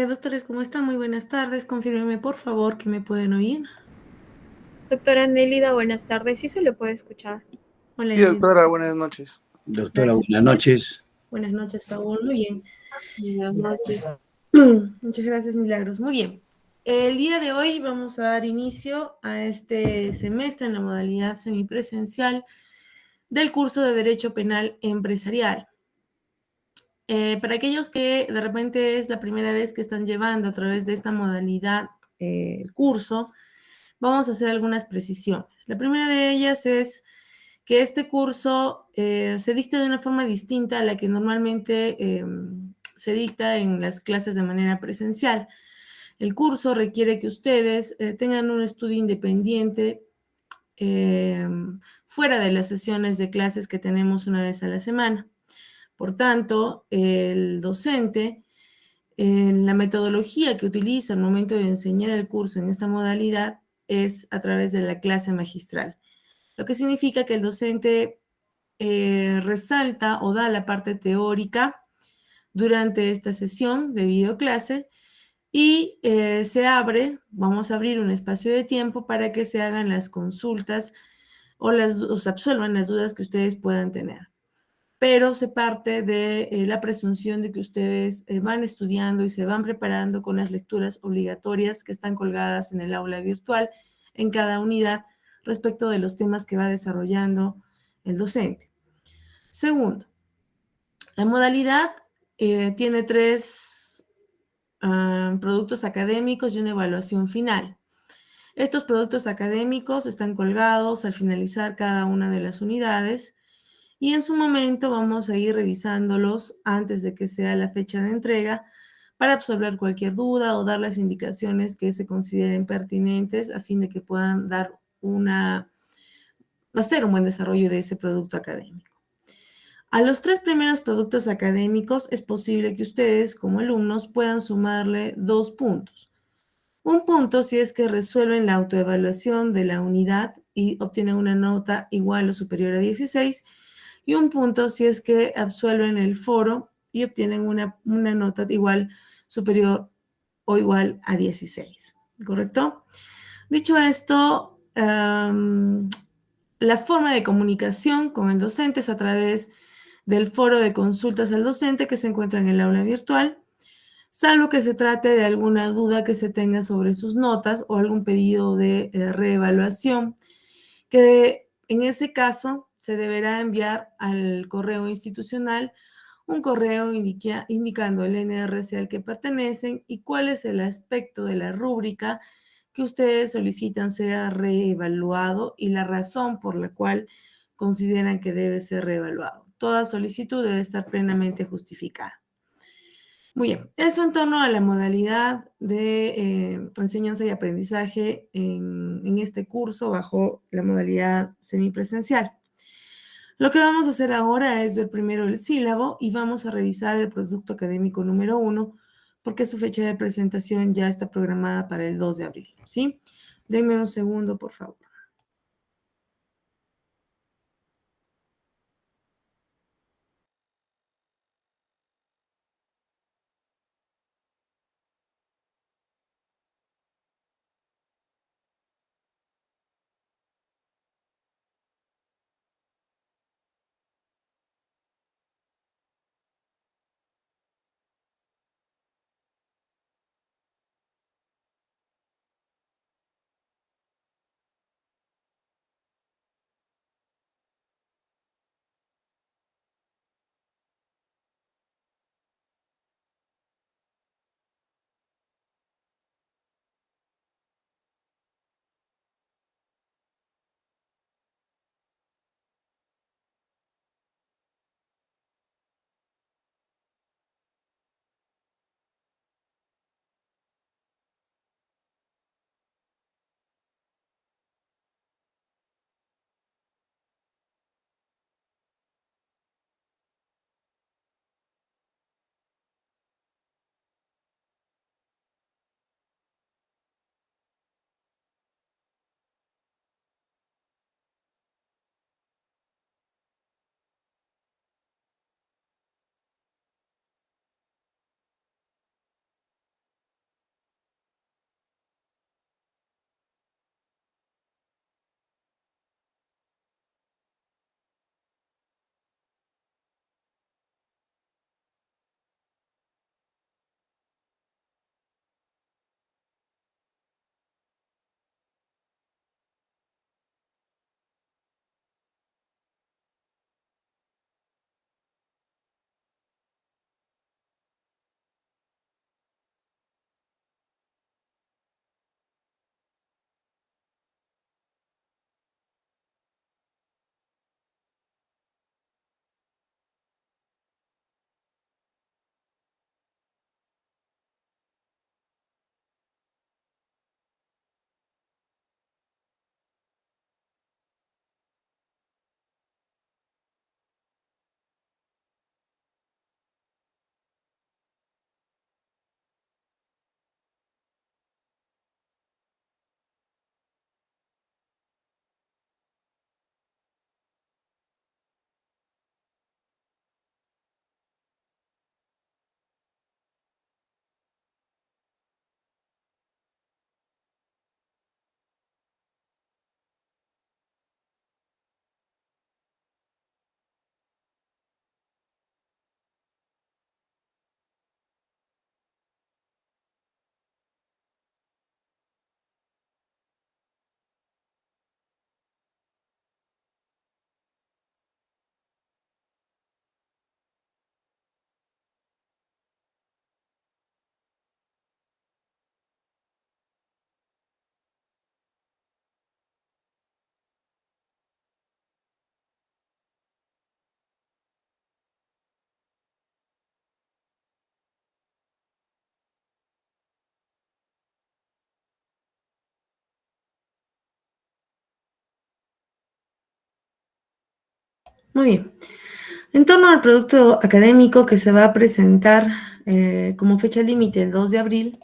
Doctores, ¿cómo están? Muy buenas tardes. Confírmeme, por favor, que me pueden oír. Doctora Nélida, buenas tardes. Sí se le puede escuchar. Hola, Sí, Liz. doctora, buenas noches. Doctora, Gracias. buenas noches. Buenas noches, Paul. Muy bien. Buenas noches. Muchas gracias, Milagros. Muy bien. El día de hoy vamos a dar inicio a este semestre en la modalidad semipresencial del curso de Derecho Penal Empresarial. Para aquellos que de repente es la primera vez que están llevando a través de esta modalidad el curso, vamos a hacer algunas precisiones. La primera de ellas es que este curso se dicta de una forma distinta a la que normalmente se dicta en las clases de manera presencial. El curso requiere que ustedes tengan un estudio independiente eh, fuera de las sesiones de clases que tenemos una vez a la semana. Por tanto, el docente, en la metodología que utiliza al momento de enseñar el curso en esta modalidad es a través de la clase magistral, lo que significa que el docente resalta o da la parte teórica durante esta sesión de videoclase y vamos a abrir un espacio de tiempo para que se hagan las consultas o se absuelvan las dudas que ustedes puedan tener. Pero se parte de la presunción de que ustedes van estudiando y se van preparando con las lecturas obligatorias que están colgadas en el aula virtual en cada unidad respecto de los temas que va desarrollando el docente. Segundo, la modalidad tiene tres productos académicos y una evaluación final. Estos productos académicos están colgados al finalizar cada una de las unidades y en su momento vamos a ir revisándolos antes de que sea la fecha de entrega para absolver cualquier duda o dar las indicaciones que se consideren pertinentes a fin de que puedan hacer un buen desarrollo de ese producto académico. A los tres primeros productos académicos es posible que ustedes como alumnos puedan sumarle 2 puntos. Un punto si es que resuelven la autoevaluación de la unidad y obtienen una nota igual o superior a 16 y un punto si es que absuelven el foro y obtienen una nota igual, superior o igual a 16. ¿Correcto? Dicho esto, la forma de comunicación con el docente es a través del foro de consultas al docente que se encuentra en el aula virtual, salvo que se trate de alguna duda que se tenga sobre sus notas o algún pedido de reevaluación, que en ese caso se deberá enviar al correo institucional un correo indicando el NRC al que pertenecen y cuál es el aspecto de la rúbrica que ustedes solicitan sea reevaluado y la razón por la cual consideran que debe ser reevaluado. Toda solicitud debe estar plenamente justificada. Muy bien, eso en torno a la modalidad de enseñanza y aprendizaje en este curso bajo la modalidad semipresencial. Lo que vamos a hacer ahora es ver primero el sílabo y vamos a revisar el producto académico número 1 porque su fecha de presentación ya está programada para el 2 de abril, ¿sí? Denme un segundo, por favor. Muy bien. En torno al producto académico que se va a presentar como fecha límite el 2 de abril,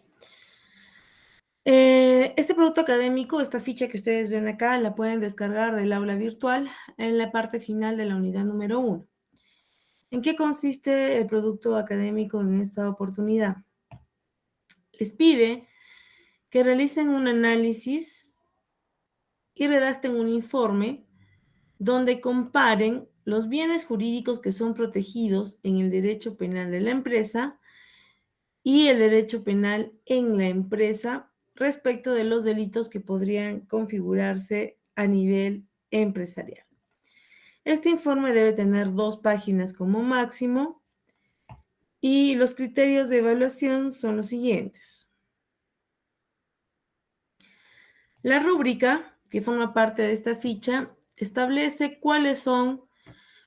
este producto académico, esta ficha que ustedes ven acá, la pueden descargar del aula virtual en la parte final de la unidad número 1. ¿En qué consiste el producto académico en esta oportunidad? Les pide que realicen un análisis y redacten un informe donde comparen los bienes jurídicos que son protegidos en el derecho penal de la empresa y el derecho penal en la empresa respecto de los delitos que podrían configurarse a nivel empresarial. Este informe debe tener 2 páginas como máximo y los criterios de evaluación son los siguientes. La rúbrica, que forma parte de esta ficha, establece cuáles son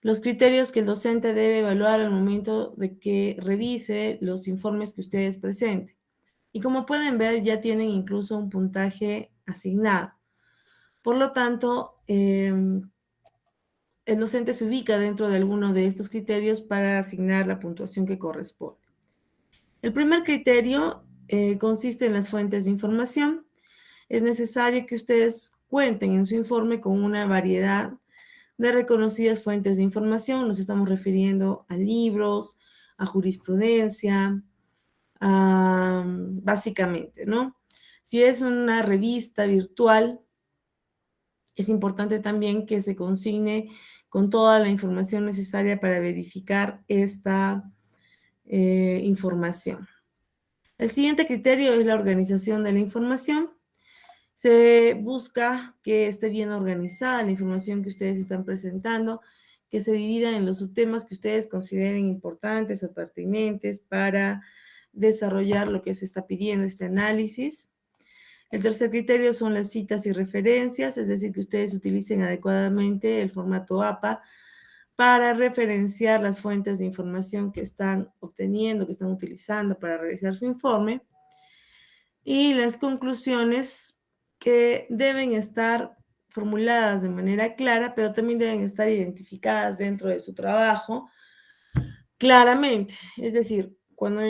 los criterios que el docente debe evaluar al momento de que revise los informes que ustedes presenten. Y como pueden ver, ya tienen incluso un puntaje asignado. Por lo tanto, el docente se ubica dentro de alguno de estos criterios para asignar la puntuación que corresponde. El primer criterio consiste en las fuentes de información. Es necesario que ustedes cuenten en su informe con una variedad de reconocidas fuentes de información. Nos estamos refiriendo a libros, a jurisprudencia, básicamente, ¿no? Si es una revista virtual, es importante también que se consigne con toda la información necesaria para verificar esta información. El siguiente criterio es la organización de la información. Se busca que esté bien organizada la información que ustedes están presentando, que se divida en los subtemas que ustedes consideren importantes o pertinentes para desarrollar lo que se está pidiendo, este análisis. El tercer criterio son las citas y referencias, es decir, que ustedes utilicen adecuadamente el formato APA para referenciar las fuentes de información que están obteniendo, que están utilizando para realizar su informe. Y las conclusiones que deben estar formuladas de manera clara, pero también deben estar identificadas dentro de su trabajo claramente. Es decir, cuando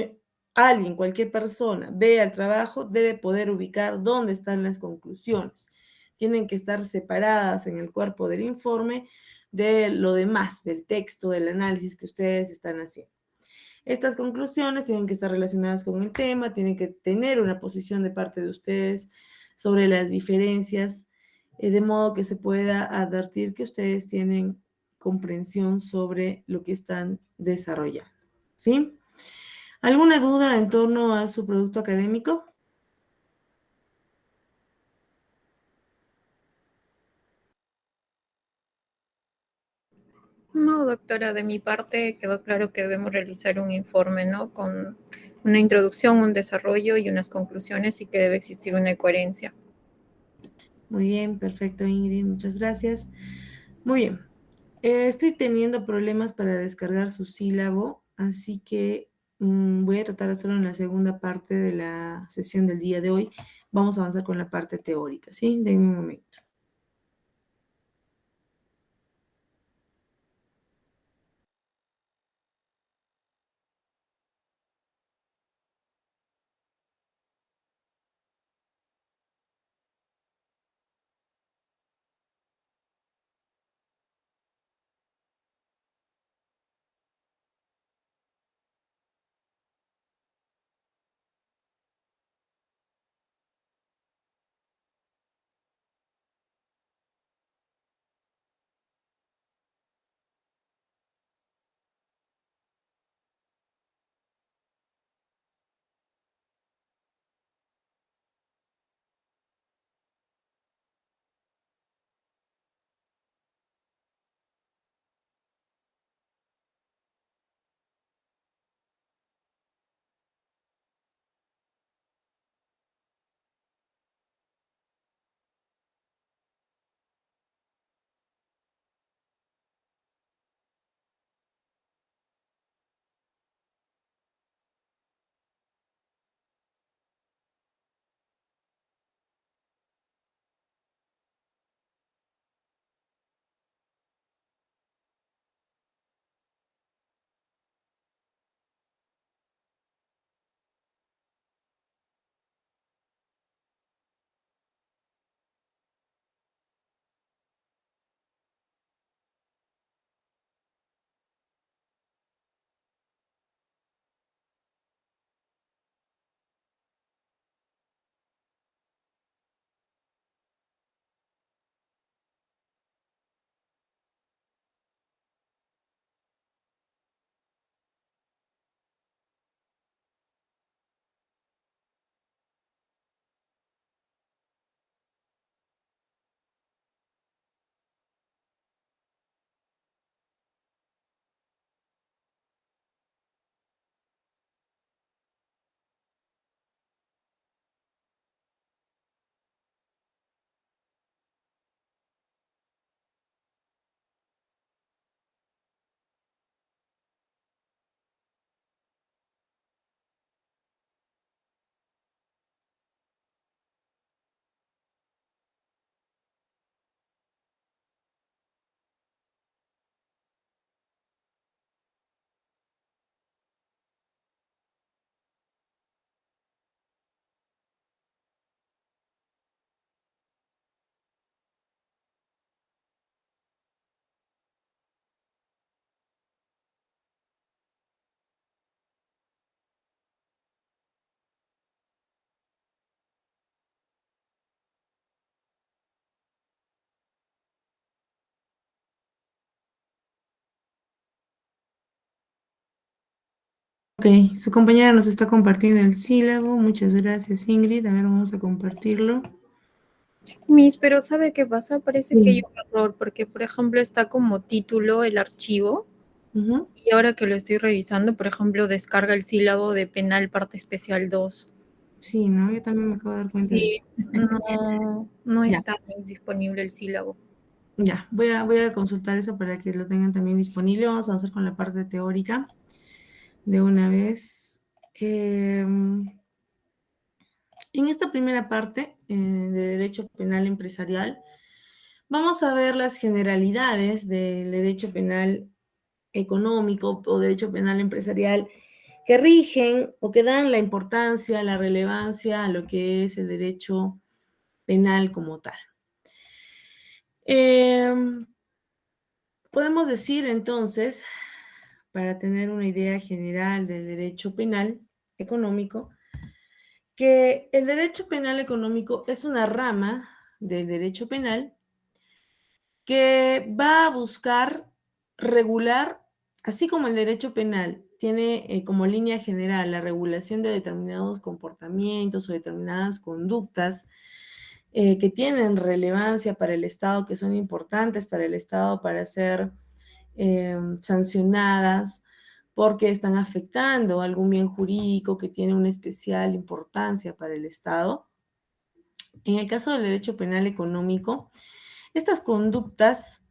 alguien, cualquier persona, vea el trabajo, debe poder ubicar dónde están las conclusiones. Tienen que estar separadas en el cuerpo del informe de lo demás, del texto, del análisis que ustedes están haciendo. Estas conclusiones tienen que estar relacionadas con el tema, tienen que tener una posición de parte de ustedes sobre las diferencias, de modo que se pueda advertir que ustedes tienen comprensión sobre lo que están desarrollando. ¿Sí? ¿Alguna duda en torno a su producto académico? No, doctora, de mi parte quedó claro que debemos realizar un informe, ¿no? Con una introducción, un desarrollo y unas conclusiones y que debe existir una coherencia. Muy bien, perfecto, Ingrid, muchas gracias. Muy bien. Estoy teniendo problemas para descargar su sílabo, así que voy a tratar de hacerlo en la segunda parte de la sesión del día de hoy. Vamos a avanzar con la parte teórica, ¿sí? Denme un momento. Ok, su compañera nos está compartiendo el sílabo. Muchas gracias, Ingrid. A ver, vamos a compartirlo. Miss, pero ¿sabe qué pasa? Parece que hay Sí. un error, porque por ejemplo está como título el archivo, Ujú. y ahora que lo estoy revisando, por ejemplo, descarga el sílabo de penal parte especial 2. Sí, ¿no? Yo también me acabo de dar cuenta de Sí, eso. no Ya, está disponible el sílabo. ya. Voy a consultar eso para que lo tengan también disponible. Vamos a avanzar con la parte teórica de una vez. En esta primera parte de Derecho Penal Empresarial, vamos a ver las generalidades del derecho penal económico o derecho penal empresarial que rigen o que dan la importancia, la relevancia a lo que es el derecho penal como tal. Podemos decir entonces, para tener una idea general del derecho penal económico, que el derecho penal económico es una rama del derecho penal que va a buscar regular, así como el derecho penal tiene como línea general la regulación de determinados comportamientos o determinadas conductas que tienen relevancia para el Estado, que son importantes para el Estado para ser sancionadas porque están afectando algún bien jurídico que tiene una especial importancia para el Estado. En el caso del derecho penal económico, estas conductas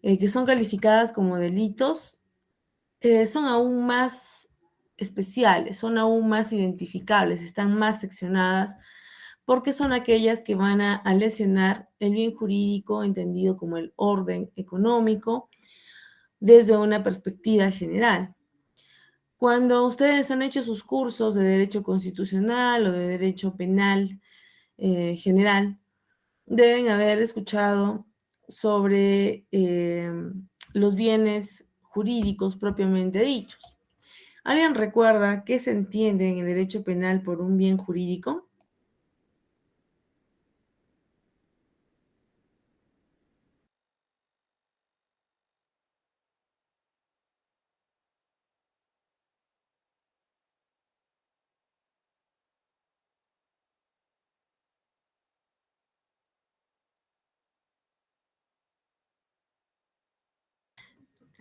que son calificadas como delitos son aún más especiales, son aún más identificables, están más seccionadas porque son aquellas que van a lesionar el bien jurídico entendido como el orden económico desde una perspectiva general. Cuando ustedes han hecho sus cursos de derecho constitucional o de derecho penal general, deben haber escuchado sobre los bienes jurídicos propiamente dichos. ¿Alguien recuerda qué se entiende en el derecho penal por un bien jurídico?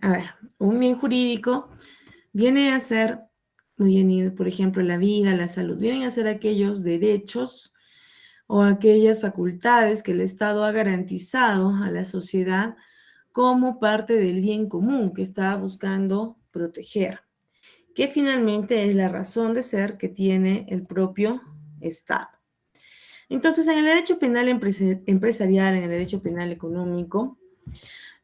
A ver, un bien jurídico viene a ser, muy bien, por ejemplo, la vida, la salud, vienen a ser aquellos derechos o aquellas facultades que el Estado ha garantizado a la sociedad como parte del bien común que está buscando proteger, que finalmente es la razón de ser que tiene el propio Estado. Entonces, en el derecho penal empresarial, en el derecho penal económico,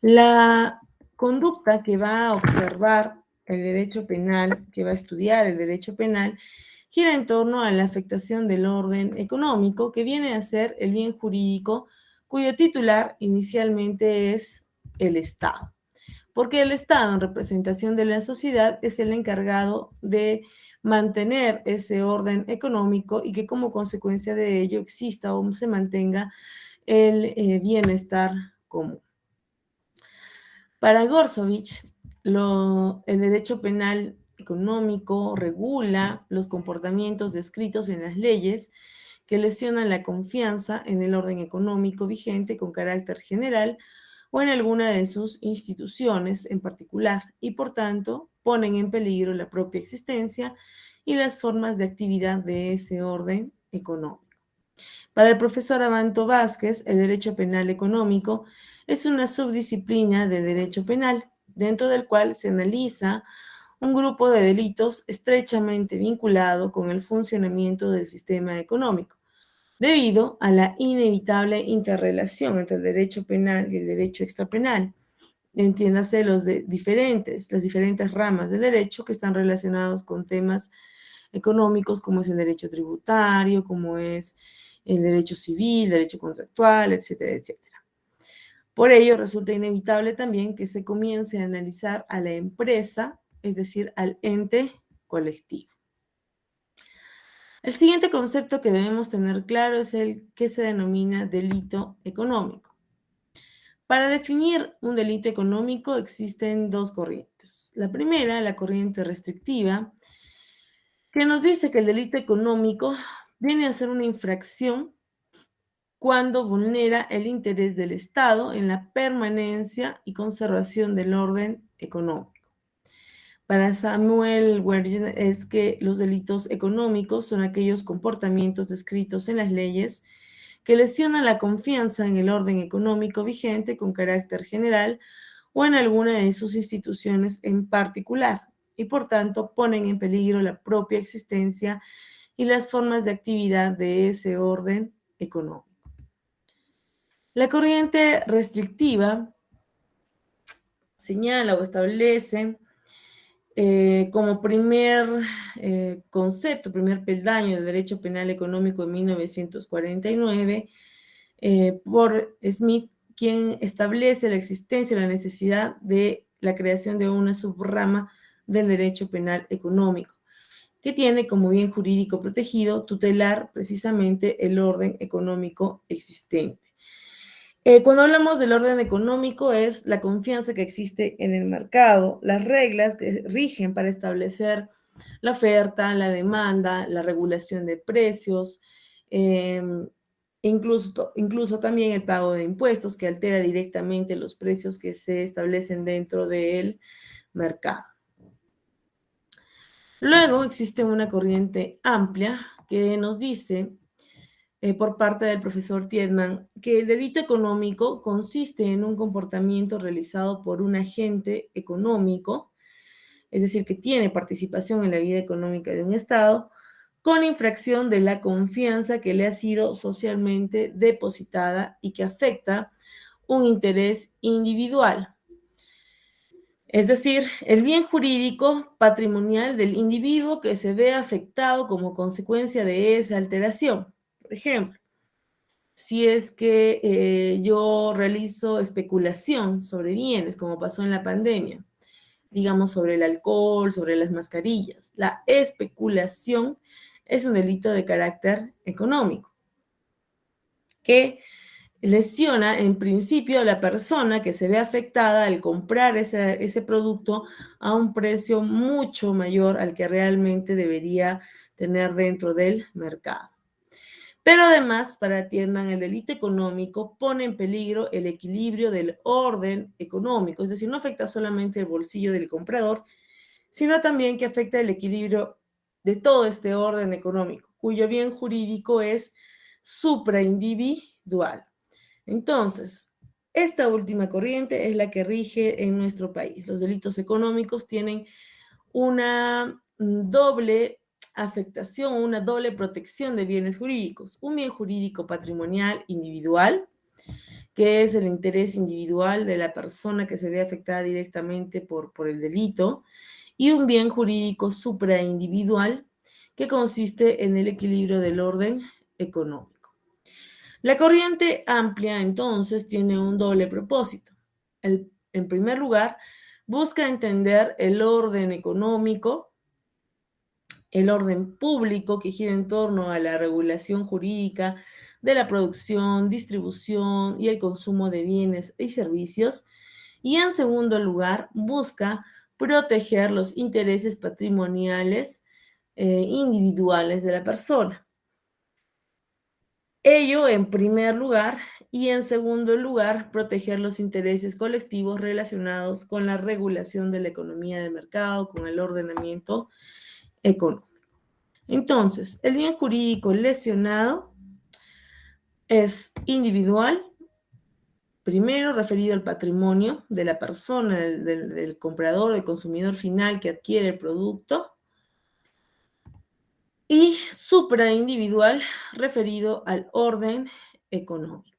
la conducta que va a observar el derecho penal, que va a estudiar el derecho penal, gira en torno a la afectación del orden económico, que viene a ser el bien jurídico, cuyo titular inicialmente es el Estado. Porque el Estado, en representación de la sociedad, es el encargado de mantener ese orden económico y que como consecuencia de ello exista o se mantenga el bienestar común. Para Gorsuch, el derecho penal económico regula los comportamientos descritos en las leyes que lesionan la confianza en el orden económico vigente con carácter general o en alguna de sus instituciones en particular y por tanto ponen en peligro la propia existencia y las formas de actividad de ese orden económico. Para el profesor Abanto Vázquez, el derecho penal económico es una subdisciplina de derecho penal, dentro del cual se analiza un grupo de delitos estrechamente vinculado con el funcionamiento del sistema económico, debido a la inevitable interrelación entre el derecho penal y el derecho extrapenal. Entiéndase las diferentes ramas del derecho que están relacionados con temas económicos, como es el derecho tributario, como es el derecho civil, derecho contractual, etcétera, etcétera. Por ello, resulta inevitable también que se comience a analizar a la empresa, es decir, al ente colectivo. El siguiente concepto que debemos tener claro es el que se denomina delito económico. Para definir un delito económico existen dos corrientes. La primera, la corriente restrictiva, que nos dice que el delito económico viene a ser una infracción cuando vulnera el interés del Estado en la permanencia y conservación del orden económico. Para Samuel Wergen es que los delitos económicos son aquellos comportamientos descritos en las leyes que lesionan la confianza en el orden económico vigente con carácter general o en alguna de sus instituciones en particular, y por tanto ponen en peligro la propia existencia y las formas de actividad de ese orden económico. La corriente restrictiva señala o establece como primer concepto, primer peldaño del derecho penal económico en 1949, por Smith, quien establece la existencia y la necesidad de la creación de una subrama del derecho penal económico, que tiene como bien jurídico protegido tutelar precisamente el orden económico existente. Cuando hablamos del orden económico es la confianza que existe en el mercado, las reglas que rigen para establecer la oferta, la demanda, la regulación de precios, incluso también el pago de impuestos que altera directamente los precios que se establecen dentro del mercado. Luego existe una corriente amplia que nos dice por parte del profesor Tiedman, que el delito económico consiste en un comportamiento realizado por un agente económico, es decir, que tiene participación en la vida económica de un Estado, con infracción de la confianza que le ha sido socialmente depositada y que afecta un interés individual. Es decir, el bien jurídico patrimonial del individuo que se ve afectado como consecuencia de esa alteración. Por ejemplo, si es que yo realizo especulación sobre bienes, como pasó en la pandemia, digamos sobre el alcohol, sobre las mascarillas. La especulación es un delito de carácter económico que lesiona en principio a la persona que se ve afectada al comprar ese producto a un precio mucho mayor al que realmente debería tener dentro del mercado. Pero además, para Tiedman, el delito económico pone en peligro el equilibrio del orden económico, es decir, no afecta solamente el bolsillo del comprador, sino también que afecta el equilibrio de todo este orden económico, cuyo bien jurídico es supraindividual. Entonces, esta última corriente es la que rige en nuestro país. Los delitos económicos tienen una doble afectación, una doble protección de bienes jurídicos. Un bien jurídico patrimonial individual, que es el interés individual de la persona que se ve afectada directamente por el delito, y un bien jurídico supraindividual, que consiste en el equilibrio del orden económico. La corriente amplia, entonces, tiene un doble propósito. En primer lugar, busca entender el orden económico, el orden público que gira en torno a la regulación jurídica de la producción, distribución y el consumo de bienes y servicios. Y en segundo lugar, busca proteger los intereses patrimoniales individuales de la persona. Ello en primer lugar, y en segundo lugar, proteger los intereses colectivos relacionados con la regulación de la economía de mercado, con el ordenamiento económico. Entonces, el bien jurídico lesionado es individual, primero referido al patrimonio de la persona, del comprador, del consumidor final que adquiere el producto, y supraindividual referido al orden económico.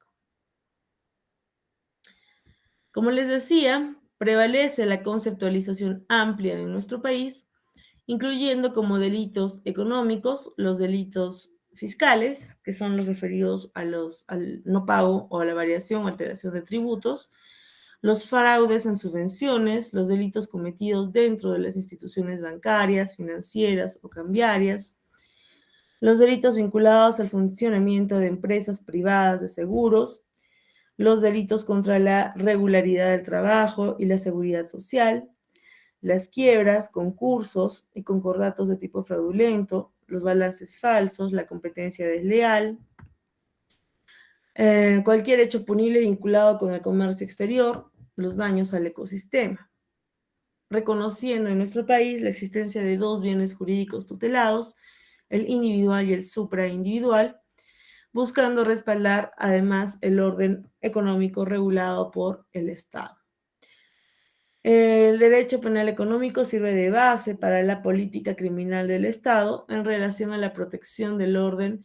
Como les decía, prevalece la conceptualización amplia en nuestro país, incluyendo como delitos económicos los delitos fiscales, que son los referidos al no pago o a la variación o alteración de tributos, los fraudes en subvenciones, los delitos cometidos dentro de las instituciones bancarias, financieras o cambiarias, los delitos vinculados al funcionamiento de empresas privadas de seguros, los delitos contra la regularidad del trabajo y la seguridad social, las quiebras, concursos y concordatos de tipo fraudulento, los balances falsos, la competencia desleal, cualquier hecho punible vinculado con el comercio exterior, los daños al ecosistema, reconociendo en nuestro país la existencia de dos bienes jurídicos tutelados, el individual y el supraindividual, buscando respaldar además el orden económico regulado por el Estado. El derecho penal económico sirve de base para la política criminal del Estado en relación a la protección del orden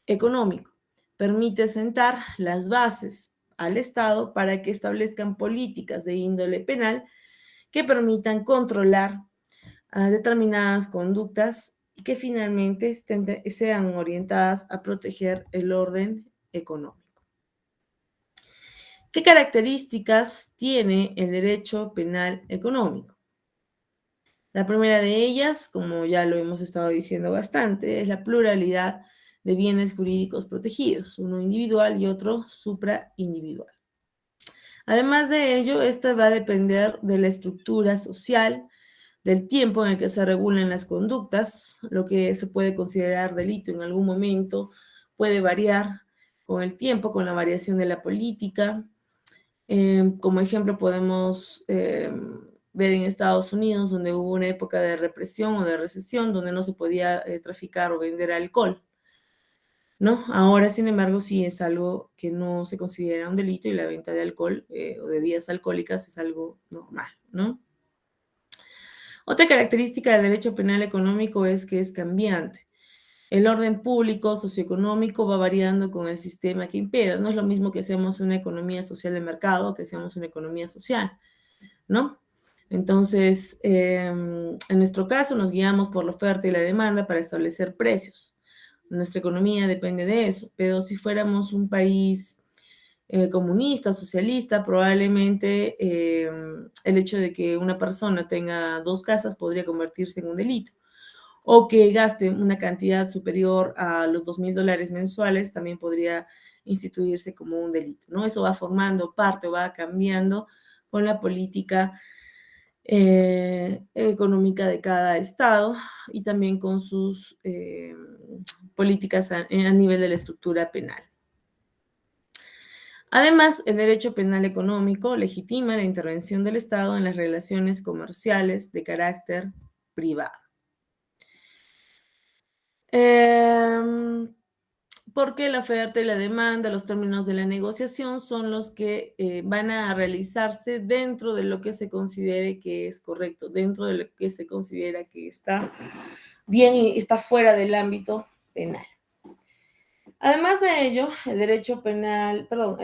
económico. Permite sentar las bases al Estado para que establezcan políticas de índole penal que permitan controlar determinadas conductas y que finalmente sean orientadas a proteger el orden económico. ¿Qué características tiene el derecho penal económico? La primera de ellas, como ya lo hemos estado diciendo bastante, es la pluralidad de bienes jurídicos protegidos, uno individual y otro supraindividual. Además de ello, esta va a depender de la estructura social, del tiempo en el que se regulan las conductas, lo que se puede considerar delito en algún momento puede variar con el tiempo, con la variación de la política. Como ejemplo podemos ver en Estados Unidos, donde hubo una época de represión o de recesión, donde no se podía traficar o vender alcohol, ¿no? Ahora, sin embargo, sí es algo que no se considera un delito y la venta de alcohol o de bebidas alcohólicas es algo normal, ¿no? Otra característica del derecho penal económico es que es cambiante. El orden público, socioeconómico, va variando con el sistema que impera. No es lo mismo que seamos una economía social de mercado que seamos una economía social, ¿no? Entonces, en nuestro caso, nos guiamos por la oferta y la demanda para establecer precios. Nuestra economía depende de eso, pero si fuéramos un país comunista, socialista, probablemente el hecho de que una persona tenga dos casas podría convertirse en un delito, o que gaste una cantidad superior a los $2,000 mensuales también podría instituirse como un delito, ¿no? Eso va formando parte o va cambiando con la política económica de cada estado y también con sus políticas a nivel de la estructura penal. Además, el derecho penal económico legitima la intervención del Estado en las relaciones comerciales de carácter privado. Porque la oferta y la demanda, los términos de la negociación son los que van a realizarse dentro de lo que se considere que es correcto, dentro de lo que se considera que está bien y está fuera del ámbito penal. Además de ello, el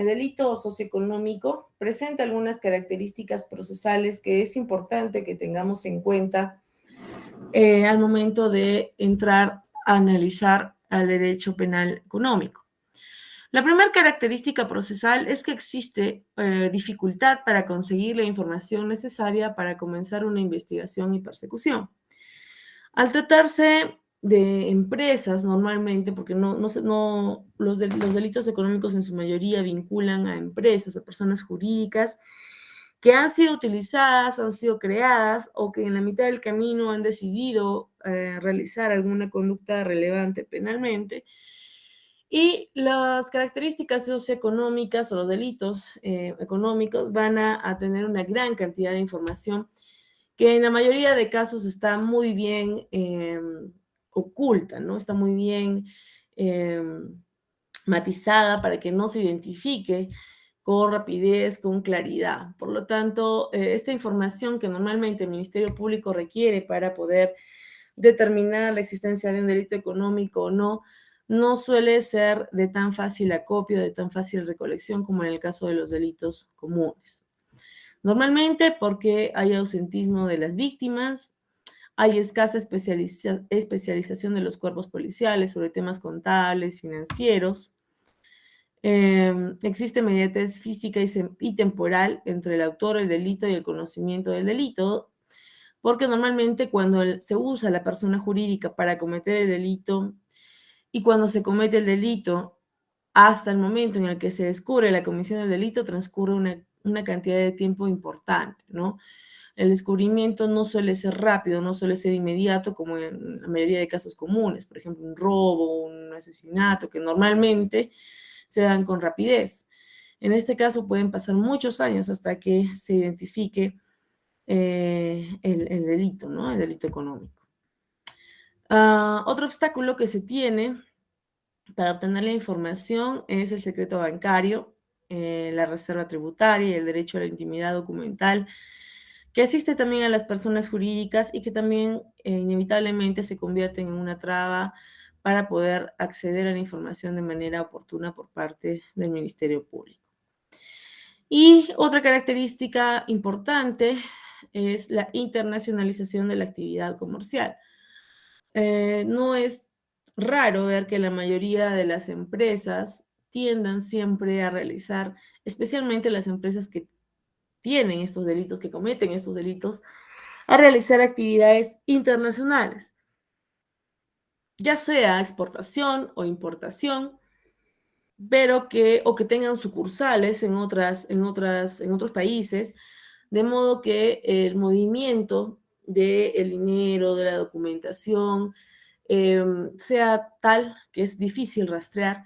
delito socioeconómico presenta algunas características procesales que es importante que tengamos en cuenta al momento de entrar a analizar al derecho penal económico. La primera característica procesal es que existe dificultad para conseguir la información necesaria para comenzar una investigación y persecución. Al tratarse de empresas normalmente, porque los delitos económicos en su mayoría vinculan a empresas, a personas jurídicas que han sido utilizadas, han sido creadas o que en la mitad del camino han decidido realizar alguna conducta relevante penalmente. Y las características socioeconómicas o los delitos económicos van a tener una gran cantidad de información que en la mayoría de casos está muy bien oculta, ¿no? Está muy bien matizada para que no se identifique con rapidez, con claridad. Por lo tanto, esta información que normalmente el Ministerio Público requiere para poder determinar la existencia de un delito económico o no, no suele ser de tan fácil acopio, de tan fácil recolección como en el caso de los delitos comunes. Normalmente porque hay ausentismo de las víctimas, hay escasa especialización de los cuerpos policiales sobre temas contables, financieros. Existe inmediatez física y temporal entre el autor del delito y el conocimiento del delito, porque normalmente cuando se usa la persona jurídica para cometer el delito y cuando se comete el delito hasta el momento en el que se descubre la comisión del delito transcurre una cantidad de tiempo importante, ¿no? el descubrimiento no suele ser rápido, no suele ser inmediato como en la mayoría de casos comunes, por ejemplo, un robo, un asesinato, que normalmente se dan con rapidez. En este caso pueden pasar muchos años hasta que se identifique el delito, ¿no? El delito económico. Otro obstáculo que se tiene para obtener la información es el secreto bancario, la reserva tributaria y el derecho a la intimidad documental, que asiste también a las personas jurídicas y que también inevitablemente se convierten en una traba para poder acceder a la información de manera oportuna por parte del Ministerio Público. Y otra característica importante es la internacionalización de la actividad comercial. No es raro ver que la mayoría de las empresas tiendan siempre a realizar, especialmente las empresas que tienen estos delitos, que cometen estos delitos, a realizar actividades internacionales, ya sea exportación o importación, pero que tengan sucursales en otros países, de modo que el movimiento del dinero, de la documentación, sea tal que es difícil rastrear,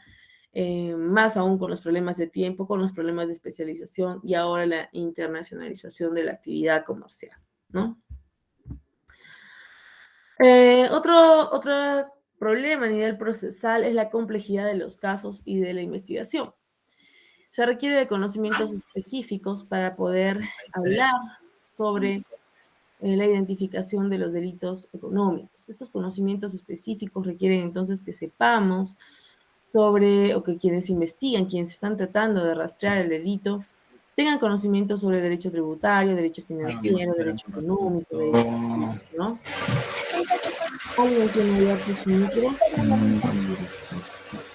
más aún con los problemas de tiempo, con los problemas de especialización y ahora la internacionalización de la actividad comercial, ¿no? Otro problema a nivel procesal es la complejidad de los casos y de la investigación. Se requiere de conocimientos específicos para poder hablar sobre la identificación de los delitos económicos. Estos conocimientos específicos requieren entonces que sepamos sobre, o que quienes investigan, quienes están tratando de rastrear el delito, tengan conocimiento sobre derecho tributario, derecho financiero, derecho económico, derecho civil, ¿no? ¿Alguien tiene abierto su micro?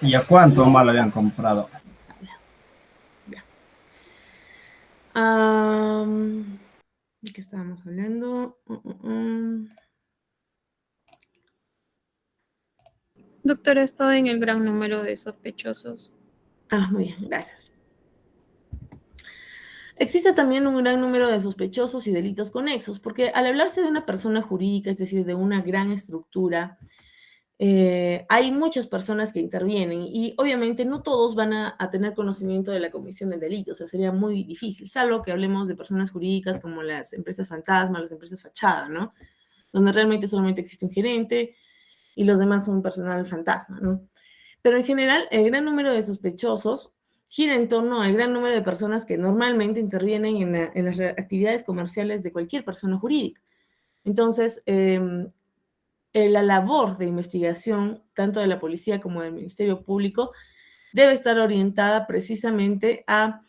¿Y a cuánto más lo habían comprado? Ya. ¿De qué estábamos hablando? Doctor, ¿esto en el gran número de sospechosos? Muy bien, gracias. Existe también un gran número de sospechosos y delitos conexos, porque al hablarse de una persona jurídica, es decir, de una gran estructura, hay muchas personas que intervienen y obviamente no todos van a tener conocimiento de la comisión del delito, o sea, sería muy difícil, salvo que hablemos de personas jurídicas como las empresas fantasma, las empresas fachada, ¿no? Donde realmente solamente existe un gerente y los demás son personal fantasma, ¿no? Pero en general, el gran número de sospechosos gira en torno al gran número de personas que normalmente intervienen en las actividades comerciales de cualquier persona jurídica. Entonces, la labor de investigación, tanto de la policía como del Ministerio Público, debe estar orientada precisamente a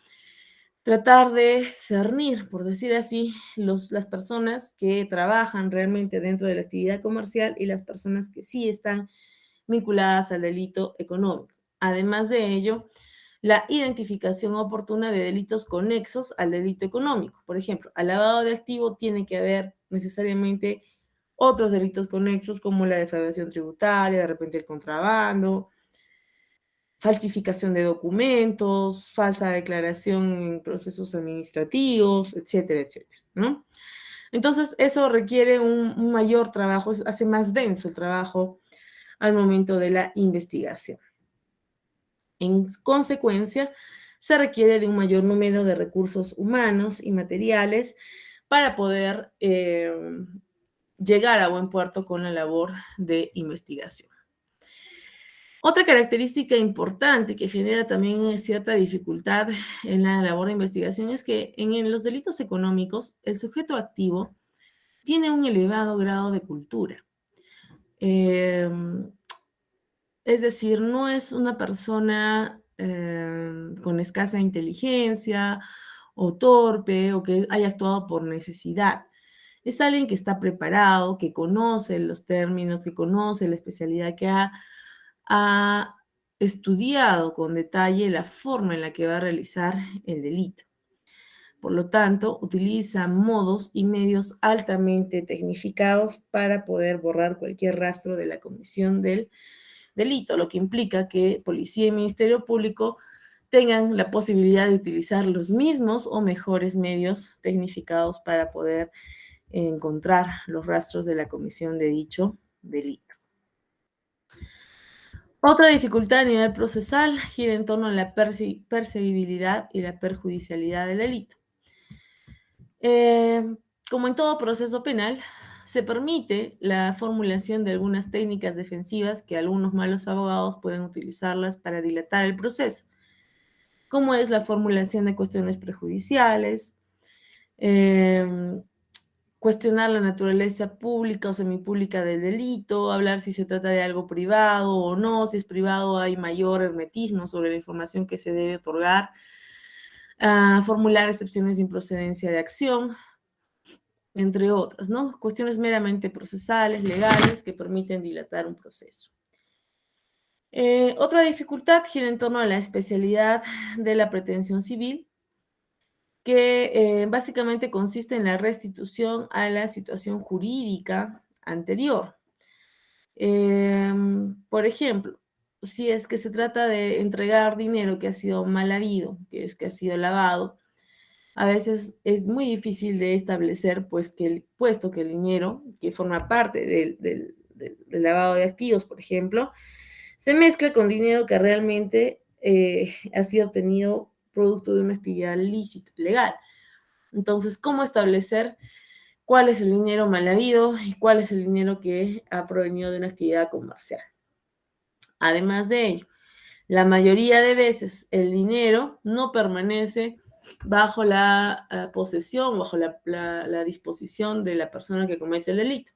tratar de cernir, por decir así, las personas que trabajan realmente dentro de la actividad comercial y las personas que sí están vinculadas al delito económico. Además de ello, la identificación oportuna de delitos conexos al delito económico. Por ejemplo, al lavado de activo tiene que haber necesariamente otros delitos conexos como la defraudación tributaria, de repente el contrabando, falsificación de documentos, falsa declaración en procesos administrativos, etcétera, etcétera, ¿no? Entonces, eso requiere un mayor trabajo, hace más denso el trabajo al momento de la investigación. En consecuencia, se requiere de un mayor número de recursos humanos y materiales para poder llegar a buen puerto con la labor de investigación. Otra característica importante que genera también cierta dificultad en la labor de investigación es que en los delitos económicos el sujeto activo tiene un elevado grado de cultura. Es decir, no es una persona con escasa inteligencia o torpe o que haya actuado por necesidad. Es alguien que está preparado, que conoce los términos, que conoce la especialidad, que ha estudiado con detalle la forma en la que va a realizar el delito. Por lo tanto, utiliza modos y medios altamente tecnificados para poder borrar cualquier rastro de la comisión del delito, lo que implica que policía y Ministerio Público tengan la posibilidad de utilizar los mismos o mejores medios tecnificados para poder encontrar los rastros de la comisión de dicho delito. Otra dificultad a nivel procesal gira en torno a la perseguibilidad y la perjudicialidad del delito. Como en todo proceso penal, se permite la formulación de algunas técnicas defensivas que algunos malos abogados pueden utilizarlas para dilatar el proceso, como es la formulación de cuestiones prejudiciales, cuestionar la naturaleza pública o semipública del delito, hablar si se trata de algo privado o no, si es privado hay mayor hermetismo sobre la información que se debe otorgar, formular excepciones de improcedencia de acción, entre otras, ¿no? Cuestiones meramente procesales, legales, que permiten dilatar un proceso. Otra dificultad gira en torno a la especialidad de la pretensión civil, que básicamente consiste en la restitución a la situación jurídica anterior. Por ejemplo, si es que se trata de entregar dinero que ha sido mal habido, que es que ha sido lavado, a veces es muy difícil de establecer, pues, puesto que el dinero, que forma parte del lavado de activos, por ejemplo, se mezcla con dinero que realmente ha sido obtenido producto de una actividad lícita, legal. Entonces, ¿cómo establecer cuál es el dinero mal habido y cuál es el dinero que ha provenido de una actividad comercial? Además de ello, la mayoría de veces el dinero no permanece bajo la posesión, bajo la disposición de la persona que comete el delito,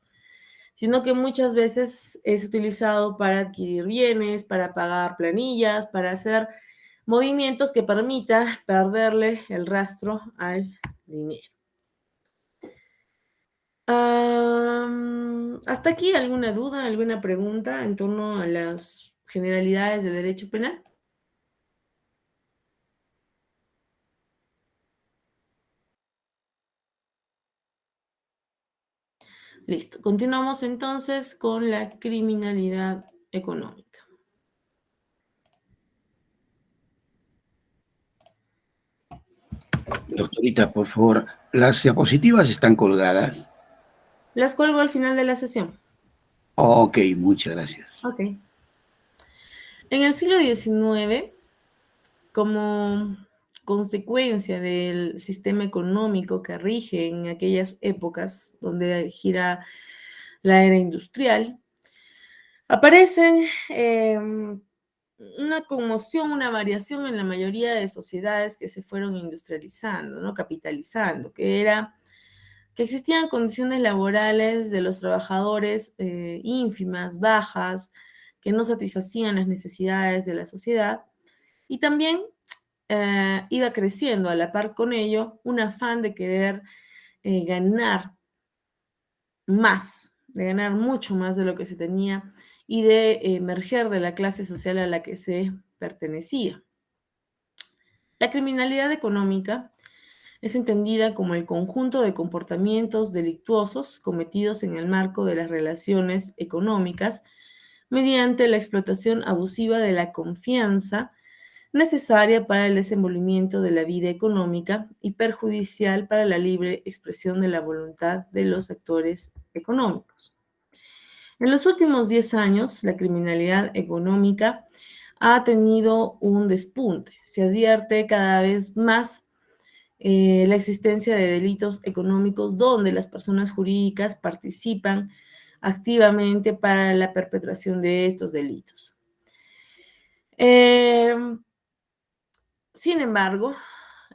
sino que muchas veces es utilizado para adquirir bienes, para pagar planillas, para hacer movimientos que permita perderle el rastro al dinero. ¿Hasta aquí alguna duda, alguna pregunta en torno a las generalidades de derecho penal? Listo. Continuamos entonces con la criminalidad económica. Doctorita, por favor, las diapositivas están colgadas. Las cuelgo al final de la sesión. Ok, muchas gracias. Ok. En el siglo XIX, como consecuencia del sistema económico que rige en aquellas épocas donde gira la era industrial, aparecen una conmoción, una variación en la mayoría de sociedades que se fueron industrializando, ¿no? Capitalizando, que era que existían condiciones laborales de los trabajadores ínfimas, bajas, que no satisfacían las necesidades de la sociedad, y también iba creciendo a la par con ello un afán de querer ganar más, de ganar mucho más de lo que se tenía y de emerger de la clase social a la que se pertenecía. La criminalidad económica es entendida como el conjunto de comportamientos delictuosos cometidos en el marco de las relaciones económicas mediante la explotación abusiva de la confianza necesaria para el desenvolvimiento de la vida económica y perjudicial para la libre expresión de la voluntad de los actores económicos. En los últimos 10 años, la criminalidad económica ha tenido un despunte. Se advierte cada vez más la existencia de delitos económicos donde las personas jurídicas participan activamente para la perpetración de estos delitos. Sin embargo,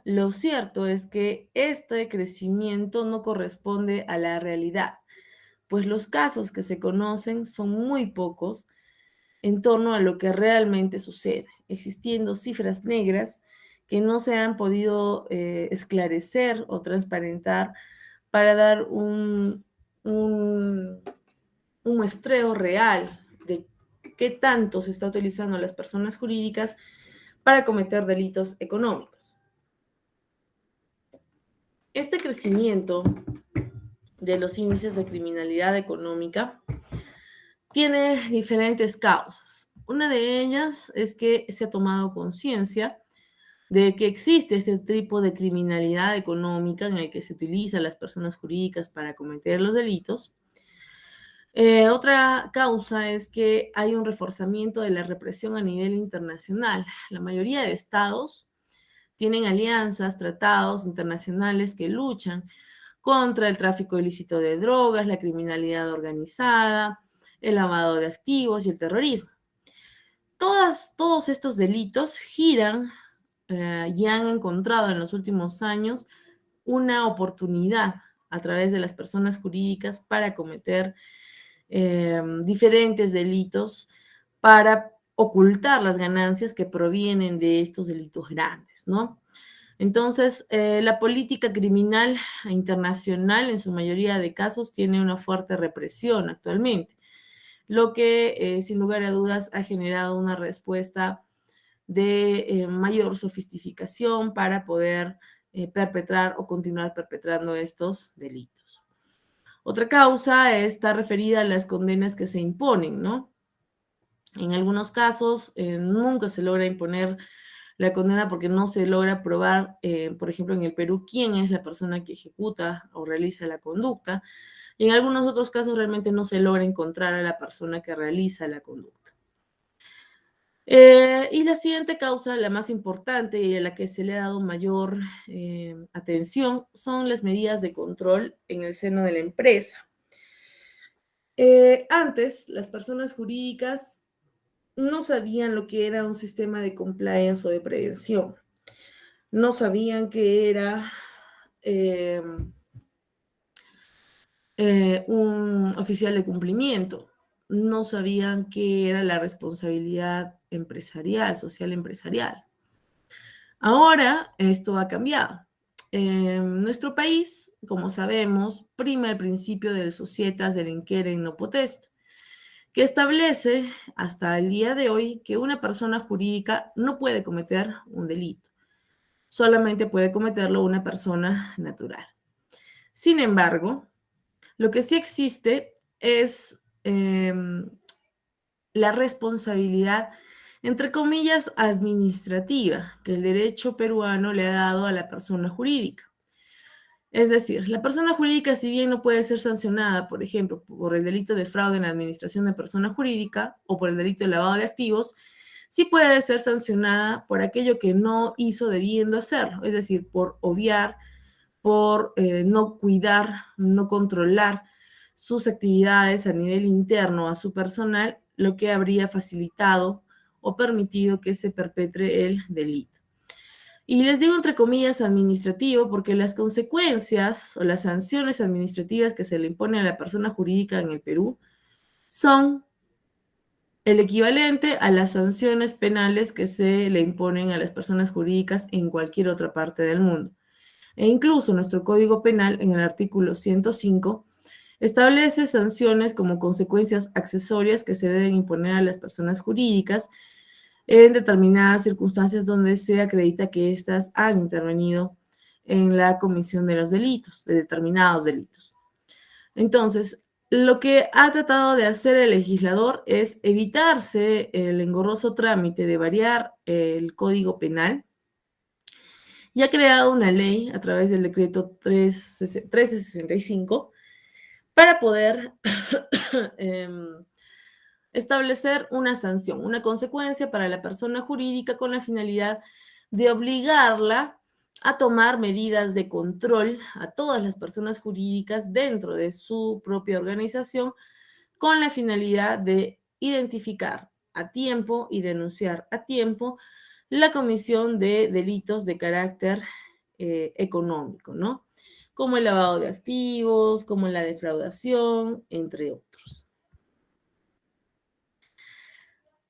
lo cierto es que este crecimiento no corresponde a la realidad, pues los casos que se conocen son muy pocos en torno a lo que realmente sucede, existiendo cifras negras que no se han podido esclarecer o transparentar para dar un muestreo real de qué tanto se está utilizando a las personas jurídicas para cometer delitos económicos. Este crecimiento de los índices de criminalidad económica tiene diferentes causas. Una de ellas es que se ha tomado conciencia de que existe este tipo de criminalidad económica en el que se utilizan las personas jurídicas para cometer los delitos. Otra causa es que hay un reforzamiento de la represión a nivel internacional. La mayoría de estados tienen alianzas, tratados internacionales que luchan contra el tráfico ilícito de drogas, la criminalidad organizada, el lavado de activos y el terrorismo. Todos estos delitos giran y han encontrado en los últimos años una oportunidad a través de las personas jurídicas para cometer diferentes delitos, para ocultar las ganancias que provienen de estos delitos grandes, ¿no? Entonces, la política criminal internacional en su mayoría de casos tiene una fuerte represión actualmente, lo que sin lugar a dudas ha generado una respuesta de mayor sofisticación para poder perpetrar o continuar perpetrando estos delitos. Otra causa está referida a las condenas que se imponen, ¿no? En algunos casos nunca se logra imponer la condena porque no se logra probar, por ejemplo, en el Perú, quién es la persona que ejecuta o realiza la conducta. Y en algunos otros casos realmente no se logra encontrar a la persona que realiza la conducta. Y la siguiente causa, la más importante y a la que se le ha dado mayor atención, son las medidas de control en el seno de la empresa. Antes, las personas jurídicas no sabían lo que era un sistema de compliance o de prevención. No sabían qué era un oficial de cumplimiento. No sabían qué era la responsabilidad empresarial, social empresarial. Ahora esto ha cambiado. En nuestro país, como sabemos, prima el principio del societas delinquere in no potest, que establece hasta el día de hoy que una persona jurídica no puede cometer un delito, solamente puede cometerlo una persona natural. Sin embargo, lo que sí existe es la responsabilidad, entre comillas, administrativa, que el derecho peruano le ha dado a la persona jurídica. Es decir, la persona jurídica, si bien no puede ser sancionada, por ejemplo, por el delito de fraude en la administración de persona jurídica o por el delito de lavado de activos, sí puede ser sancionada por aquello que no hizo debiendo hacerlo, es decir, por obviar, por no cuidar, no controlar sus actividades a nivel interno a su personal, lo que habría facilitado o permitido que se perpetre el delito. Y les digo entre comillas administrativo porque las consecuencias o las sanciones administrativas que se le imponen a la persona jurídica en el Perú son el equivalente a las sanciones penales que se le imponen a las personas jurídicas en cualquier otra parte del mundo. E incluso nuestro Código Penal, en el artículo 105, establece sanciones como consecuencias accesorias que se deben imponer a las personas jurídicas en determinadas circunstancias donde se acredita que éstas han intervenido en la comisión de los delitos, de determinados delitos. Entonces, lo que ha tratado de hacer el legislador es evitarse el engorroso trámite de variar el Código Penal y ha creado una ley a través del decreto 1365 para poder establecer una sanción, una consecuencia para la persona jurídica con la finalidad de obligarla a tomar medidas de control a todas las personas jurídicas dentro de su propia organización con la finalidad de identificar a tiempo y denunciar a tiempo la comisión de delitos de carácter económico, ¿no? Como el lavado de activos, como la defraudación, entre otros.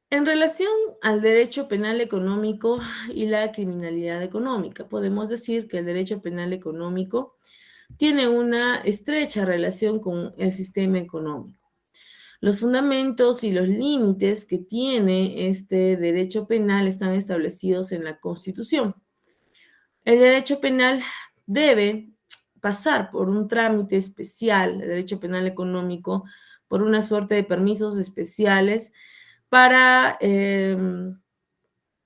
En relación al derecho penal económico y la criminalidad económica, podemos decir que el derecho penal económico tiene una estrecha relación con el sistema económico. Los fundamentos y los límites que tiene este derecho penal están establecidos en la Constitución. El derecho penal debe pasar por un trámite especial, el derecho penal económico, por una suerte de permisos especiales para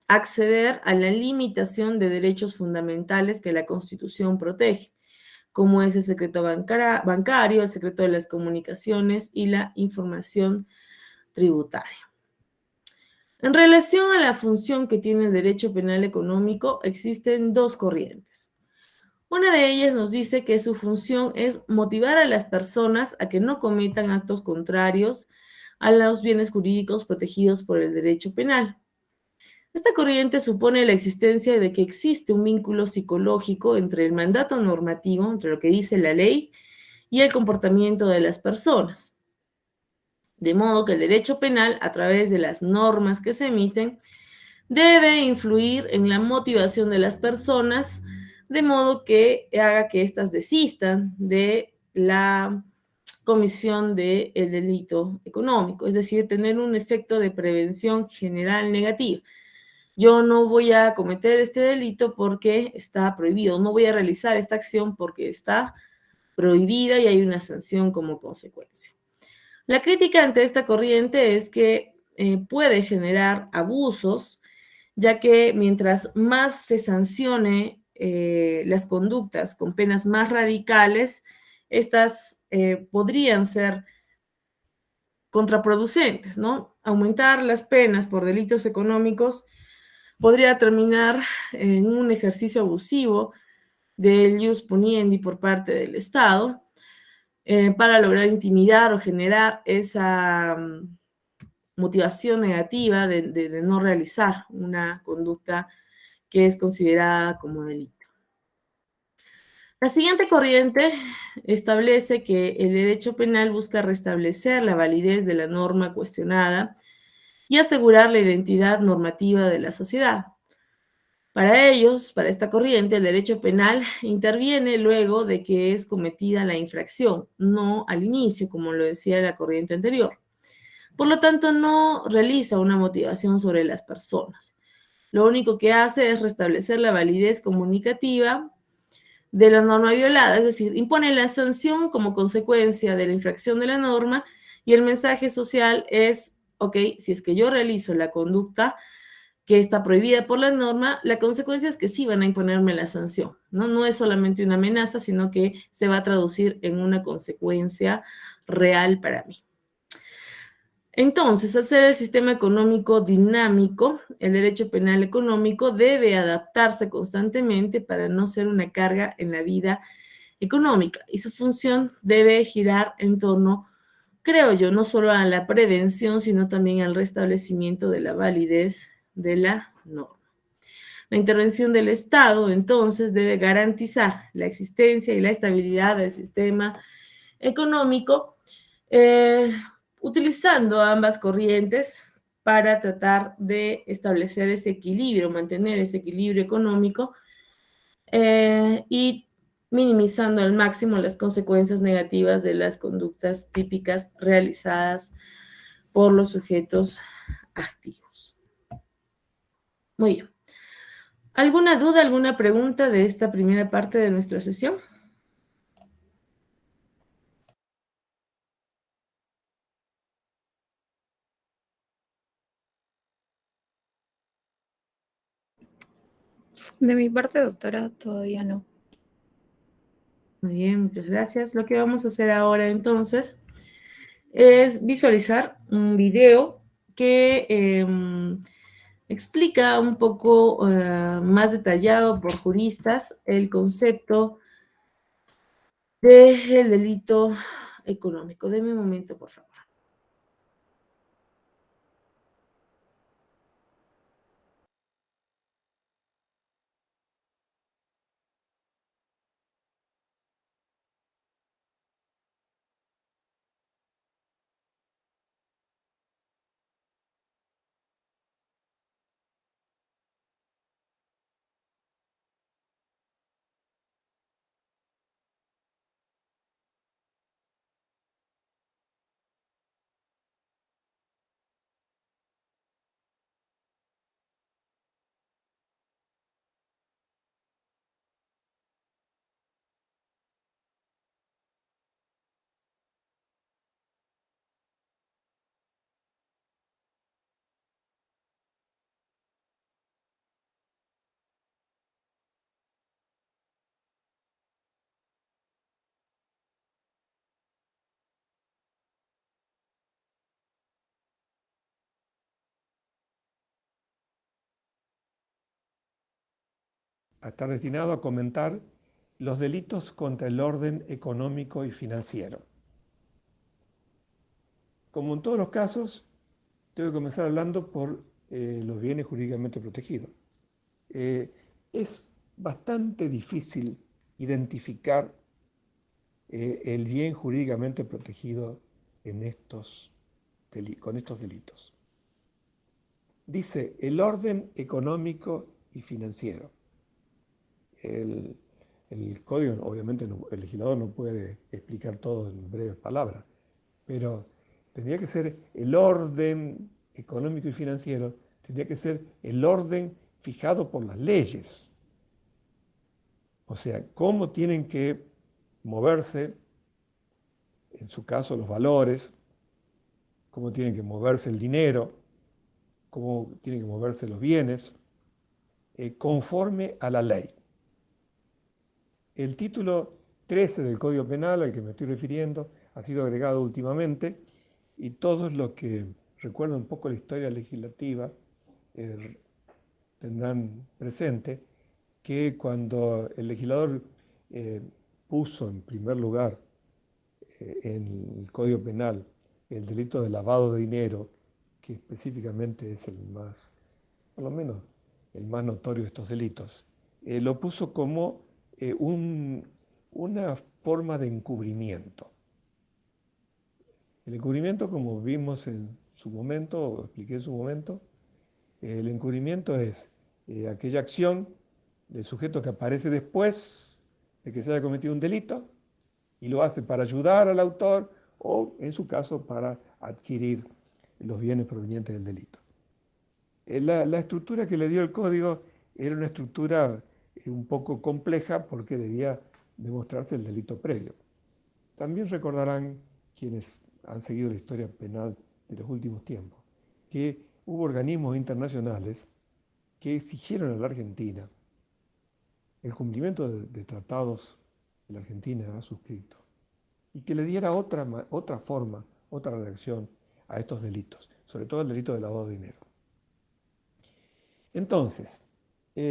acceder a la limitación de derechos fundamentales que la Constitución protege, como es el secreto bancario, el secreto de las comunicaciones y la información tributaria. En relación a la función que tiene el derecho penal económico, existen dos corrientes. Una de ellas nos dice que su función es motivar a las personas a que no cometan actos contrarios a los bienes jurídicos protegidos por el derecho penal. Esta corriente supone la existencia de que existe un vínculo psicológico entre el mandato normativo, entre lo que dice la ley, y el comportamiento de las personas. De modo que el derecho penal, a través de las normas que se emiten, debe influir en la motivación de las personas, de modo que haga que éstas desistan de la comisión del delito económico, es decir, tener un efecto de prevención general negativa. Yo no voy a cometer este delito porque está prohibido, no voy a realizar esta acción porque está prohibida y hay una sanción como consecuencia. La crítica ante esta corriente es que puede generar abusos, ya que mientras más se sancione las conductas con penas más radicales, estas podrían ser contraproducentes, ¿no? Aumentar las penas por delitos económicos podría terminar en un ejercicio abusivo del ius puniendi por parte del Estado para lograr intimidar o generar esa motivación negativa de no realizar una conducta que es considerada como delito. La siguiente corriente establece que el derecho penal busca restablecer la validez de la norma cuestionada y asegurar la identidad normativa de la sociedad. Para ellos, para esta corriente, el derecho penal interviene luego de que es cometida la infracción, no al inicio, como lo decía la corriente anterior. Por lo tanto, no realiza una motivación sobre las personas. Lo único que hace es restablecer la validez comunicativa de la norma violada, es decir, impone la sanción como consecuencia de la infracción de la norma y el mensaje social es, ok, si es que yo realizo la conducta que está prohibida por la norma, la consecuencia es que sí van a imponerme la sanción, ¿no? No es solamente una amenaza, sino que se va a traducir en una consecuencia real para mí. Entonces, al ser el sistema económico dinámico, el derecho penal económico debe adaptarse constantemente para no ser una carga en la vida económica y su función debe girar en torno, creo yo, no solo a la prevención, sino también al restablecimiento de la validez de la norma. La intervención del Estado, entonces, debe garantizar la existencia y la estabilidad del sistema económico, utilizando ambas corrientes para tratar de establecer ese equilibrio, mantener ese equilibrio económico y minimizando al máximo las consecuencias negativas de las conductas típicas realizadas por los sujetos activos. Muy bien. ¿Alguna duda, alguna pregunta de esta primera parte de nuestra sesión? De mi parte, doctora, todavía no. Muy bien, muchas gracias. Lo que vamos a hacer ahora entonces es visualizar un video que explica un poco más detallado por juristas el concepto del delito económico. Deme un momento, por favor. a estar destinado a comentar los delitos contra el orden económico y financiero. Como en todos los casos, tengo que comenzar hablando por los bienes jurídicamente protegidos. Es bastante difícil identificar el bien jurídicamente protegido con estos delitos. Dice el orden económico y financiero. El código, obviamente, el legislador no puede explicar todo en breves palabras, pero tendría que ser el orden económico y financiero, tendría que ser el orden fijado por las leyes. O sea, cómo tienen que moverse, en su caso, los valores, cómo tienen que moverse el dinero, cómo tienen que moverse los bienes, conforme a la ley. El título 13 del Código Penal, al que me estoy refiriendo, ha sido agregado últimamente, y todos los que recuerdan un poco la historia legislativa tendrán presente que cuando el legislador puso en primer lugar en el Código Penal el delito de lavado de dinero, que específicamente es el más, por lo menos, el más notorio de estos delitos, lo puso como una forma de encubrimiento. El encubrimiento, como vimos en su momento, o expliqué en su momento, el encubrimiento es aquella acción del sujeto que aparece después de que se haya cometido un delito y lo hace para ayudar al autor o, en su caso, para adquirir los bienes provenientes del delito. La estructura que le dio el código era una estructura un poco compleja porque debía demostrarse el delito previo. También recordarán quienes han seguido la historia penal de los últimos tiempos que hubo organismos internacionales que exigieron a la Argentina el cumplimiento de tratados que la Argentina ha suscrito y que le diera otra forma, otra redacción a estos delitos, sobre todo el delito de lavado de dinero. Entonces,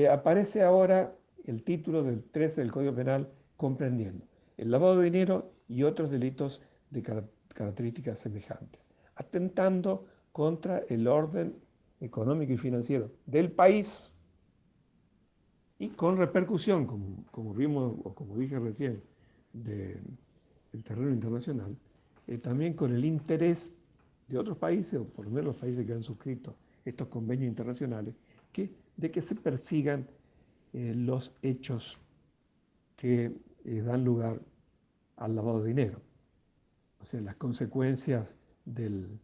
aparece ahora el título del 13 del Código Penal comprendiendo el lavado de dinero y otros delitos de características semejantes, atentando contra el orden económico y financiero del país y con repercusión, como vimos o como dije recién, del terreno internacional, también con el interés de otros países, o por lo menos los países que han suscrito estos convenios internacionales, de que se persigan los hechos que dan lugar al lavado de dinero. O sea, las consecuencias del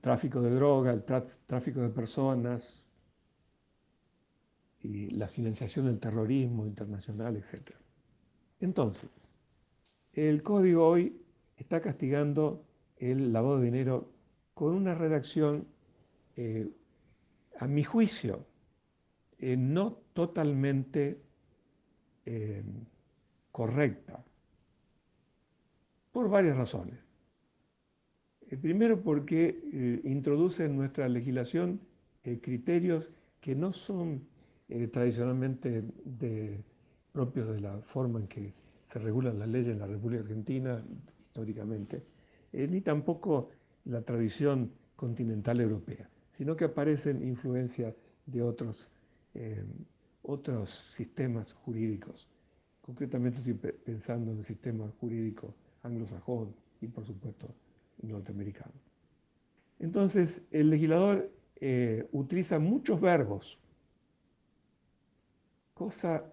tráfico de droga, el tráfico de personas y la financiación del terrorismo internacional, etc. Entonces, el código hoy está castigando el lavado de dinero con una redacción, a mi juicio, no totalmente correcta, por varias razones. Primero, porque introduce en nuestra legislación criterios que no son tradicionalmente propios de la forma en que se regulan las leyes en la República Argentina históricamente, ni tampoco la tradición continental europea, sino que aparecen influencias de otros sistemas jurídicos. Concretamente estoy pensando en el sistema jurídico anglosajón y, por supuesto, norteamericano. Entonces, el legislador utiliza muchos verbos, cosa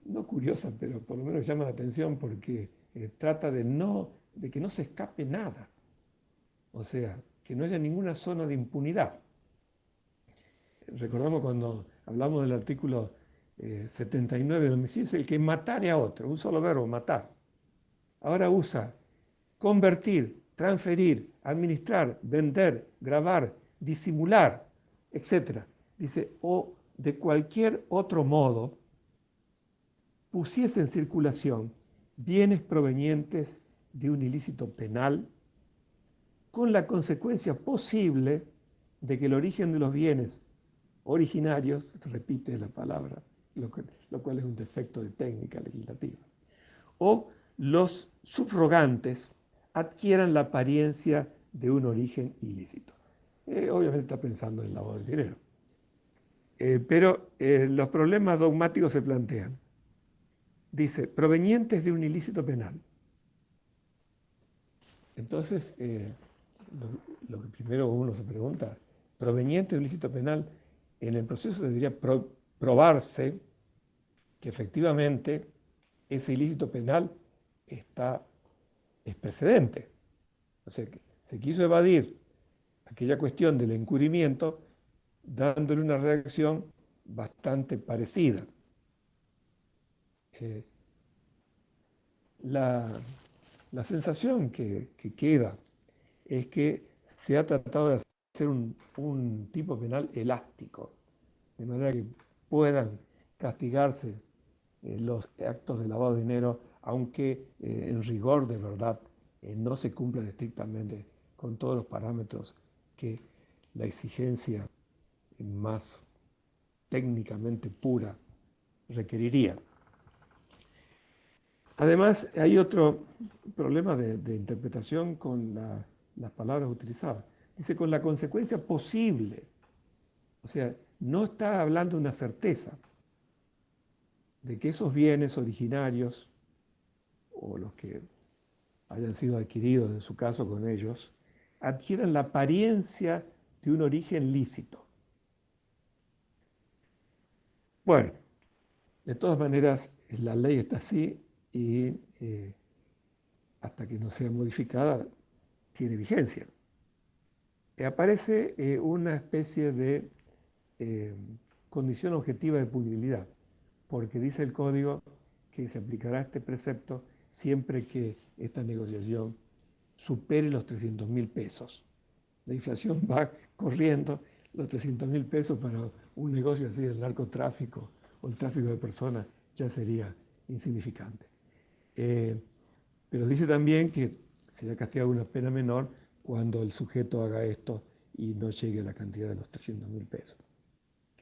no curiosa, pero por lo menos llama la atención porque trata de que no se escape nada. O sea, que no haya ninguna zona de impunidad. Recordamos cuando hablamos del artículo 79 del homicidio, es el que matare a otro, un solo verbo, matar. Ahora usa convertir, transferir, administrar, vender, grabar, disimular, etc. Dice, o de cualquier otro modo pusiese en circulación bienes provenientes de un ilícito penal, con la consecuencia posible de que el origen de los bienes originarios, repite la palabra, lo cual es un defecto de técnica legislativa, o los subrogantes adquieran la apariencia de un origen ilícito. Obviamente está pensando en lavado de dinero. Pero los problemas dogmáticos se plantean. Dice, provenientes de un ilícito penal. Entonces, lo que primero uno se pregunta, proveniente de un ilícito penal, en el proceso debería probarse que efectivamente ese ilícito penal es precedente. O sea, que se quiso evadir aquella cuestión del encubrimiento dándole una reacción bastante parecida. La sensación que queda es que se ha tratado de hacer un tipo penal elástico, de manera que puedan castigarse los actos de lavado de dinero, aunque en rigor de verdad no se cumplan estrictamente con todos los parámetros que la exigencia más técnicamente pura requeriría. Además, hay otro problema de interpretación con las palabras utilizadas. Dice con la consecuencia posible. O sea, no está hablando de una certeza de que esos bienes originarios o los que hayan sido adquiridos en su caso con ellos, adquieran la apariencia de un origen lícito. Bueno, de todas maneras, la ley está así y hasta que no sea modificada, tiene vigencia. Aparece una especie de condición objetiva de punibilidad, porque dice el código que se aplicará este precepto siempre que esta negociación supere los 300.000 pesos. La inflación va corriendo, los 300.000 pesos para un negocio así del narcotráfico o el tráfico de personas ya sería insignificante. Pero dice también que será castigado una pena menor cuando el sujeto haga esto y no llegue a la cantidad de los 300.000 pesos.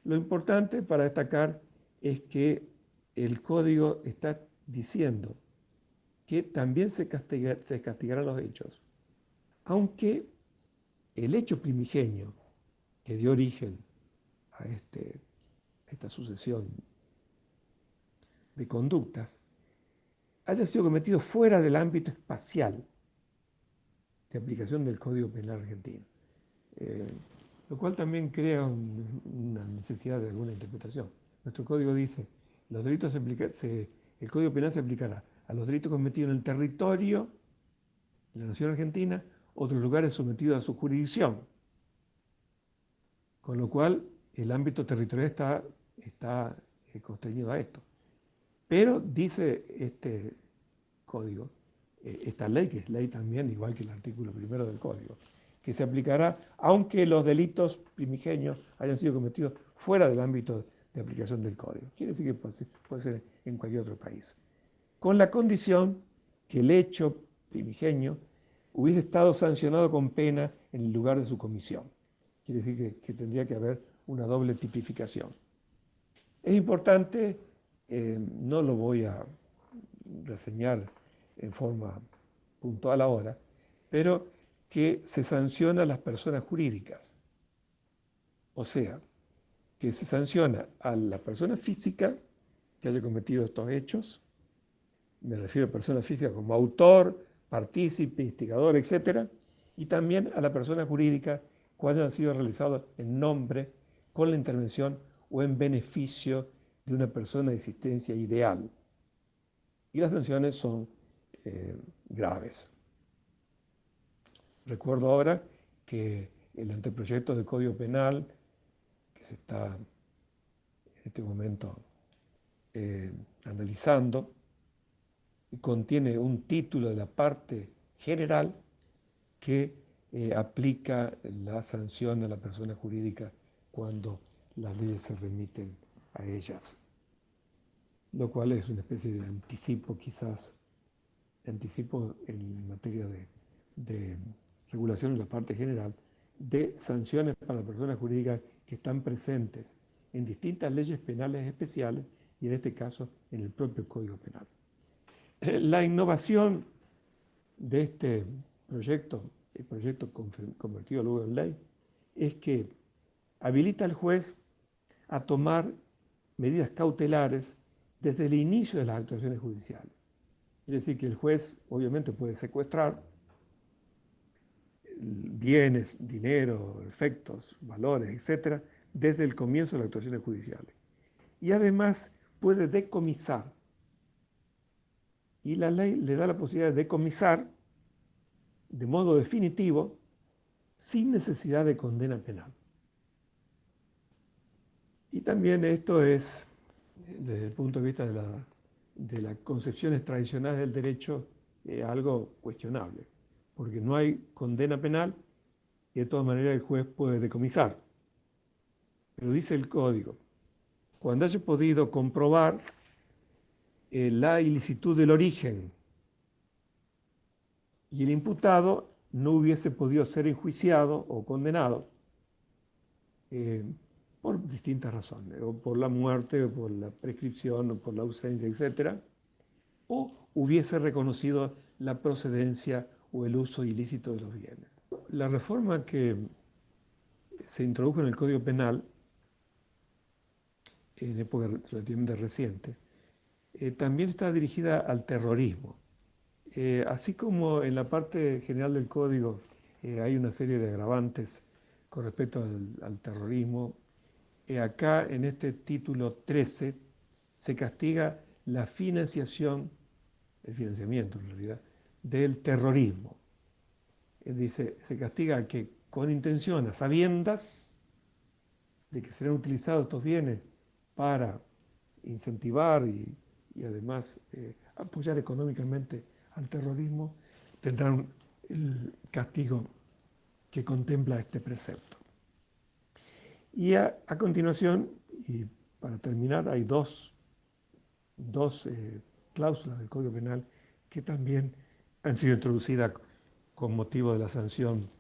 Lo importante para destacar es que el código está diciendo que también se castigarán los hechos, aunque el hecho primigenio que dio origen a esta sucesión de conductas haya sido cometido fuera del ámbito espacial de aplicación del Código Penal argentino, lo cual también crea una necesidad de alguna interpretación. Nuestro código dice, los delitos el Código Penal se aplicará a los delitos cometidos en el territorio de la nación argentina, otros lugares sometidos a su jurisdicción, con lo cual el ámbito territorial está constreñido a esto. Pero dice este código, esta ley, que es ley también, igual que el artículo 1 del código, que se aplicará aunque los delitos primigenios hayan sido cometidos fuera del ámbito de aplicación del código. Quiere decir que puede ser en cualquier otro país. Con la condición que el hecho primigenio hubiese estado sancionado con pena en el lugar de su comisión. Quiere decir que tendría que haber una doble tipificación. Es importante, no lo voy a reseñar en forma puntual ahora, pero que se sanciona a las personas jurídicas. O sea, que se sanciona a la persona física que haya cometido estos hechos, me refiero a persona física como autor, partícipe, instigador, etc., y también a la persona jurídica cuando hayan sido realizados en nombre, con la intervención o en beneficio de una persona de existencia ideal. Y las sanciones son graves. Recuerdo ahora que el anteproyecto del Código Penal, que se está en este momento analizando, contiene un título de la parte general que aplica la sanción a la persona jurídica cuando las leyes se remiten a ellas, lo cual es una especie de anticipo quizás, anticipo en materia de regulación en la parte general de sanciones para las personas jurídicas que están presentes en distintas leyes penales especiales y en este caso en el propio Código Penal. La innovación de este proyecto, el proyecto convertido luego en ley, es que habilita al juez a tomar medidas cautelares desde el inicio de las actuaciones judiciales. Es decir, que el juez obviamente puede secuestrar bienes, dinero, efectos, valores, etcétera, desde el comienzo de las actuaciones judiciales. Y además puede decomisar. Y la ley le da la posibilidad de decomisar de modo definitivo sin necesidad de condena penal. Y también esto es, desde el punto de vista de las concepciones tradicionales del derecho, algo cuestionable, porque no hay condena penal y de todas maneras el juez puede decomisar. Pero dice el código, cuando haya podido comprobar la ilicitud del origen y el imputado no hubiese podido ser enjuiciado o condenado por distintas razones, o por la muerte, o por la prescripción, o por la ausencia, etc., o hubiese reconocido la procedencia o el uso ilícito de los bienes. La reforma que se introdujo en el Código Penal, en época relativamente reciente, también está dirigida al terrorismo. Así como en la parte general del Código hay una serie de agravantes con respecto al terrorismo, acá en este título 13 se castiga la financiación, el financiamiento en realidad, del terrorismo. Dice, se castiga que con intención, a sabiendas de que serán utilizados estos bienes para incentivar y además apoyar económicamente al terrorismo, tendrán el castigo que contempla este precepto. Y a continuación, y para terminar, hay dos cláusulas del Código Penal que también han sido introducidas con motivo de la sanción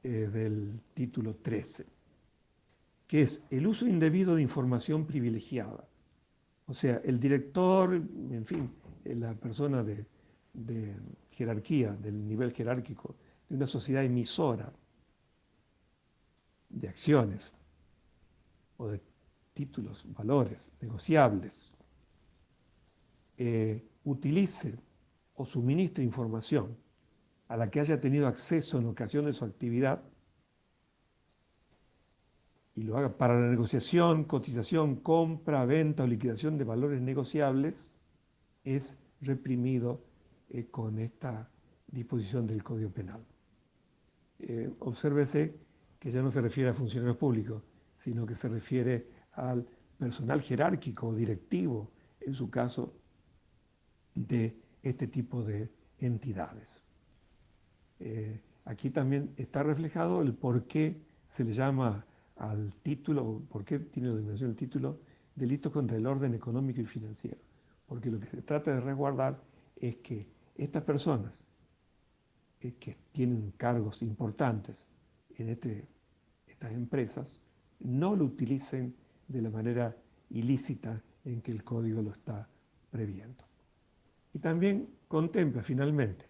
del título 13, que es el uso indebido de información privilegiada. O sea, el director, en fin, la persona de jerarquía, del nivel jerárquico de una sociedad emisora de acciones o de títulos, valores negociables, utilice o suministre información a la que haya tenido acceso en ocasión de su actividad y lo haga para la negociación, cotización, compra, venta o liquidación de valores negociables, es reprimido con esta disposición del Código Penal. Obsérvese que ya no se refiere a funcionarios públicos, sino que se refiere al personal jerárquico o directivo, en su caso, de este tipo de entidades. Aquí también está reflejado el por qué se le llama al título, por qué tiene la denominación del título, delitos contra el orden económico y financiero. Porque lo que se trata de resguardar es que estas personas que tienen cargos importantes en estas empresas no lo utilicen de la manera ilícita en que el código lo está previendo. Y también contempla finalmente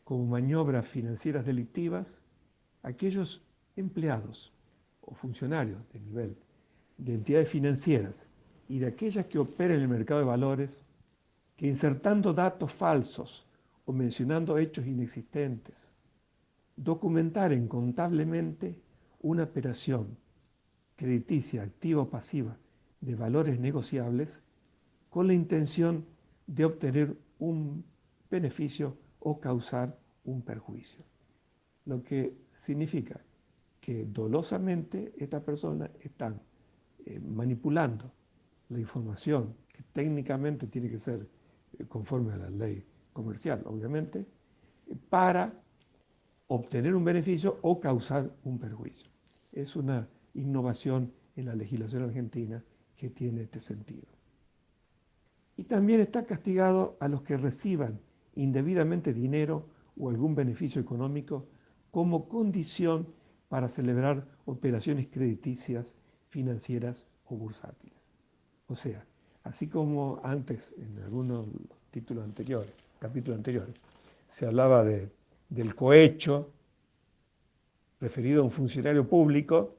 como maniobras financieras delictivas aquellos empleados o funcionarios de nivel de entidades financieras y de aquellas que operen en el mercado de valores que insertando datos falsos o mencionando hechos inexistentes, documentaren contablemente una operación crediticia, activa o pasiva de valores negociables con la intención de obtener un beneficio o causar un perjuicio. Lo que significa que dolosamente estas personas están manipulando la información que técnicamente tiene que ser conforme a la ley comercial, obviamente, para obtener un beneficio o causar un perjuicio. Es una innovación en la legislación argentina que tiene este sentido. Y también está castigado a los que reciban indebidamente dinero o algún beneficio económico como condición para celebrar operaciones crediticias, financieras o bursátiles. O sea, así como antes, en algunos títulos anteriores, capítulos anteriores, se hablaba del cohecho referido a un funcionario público,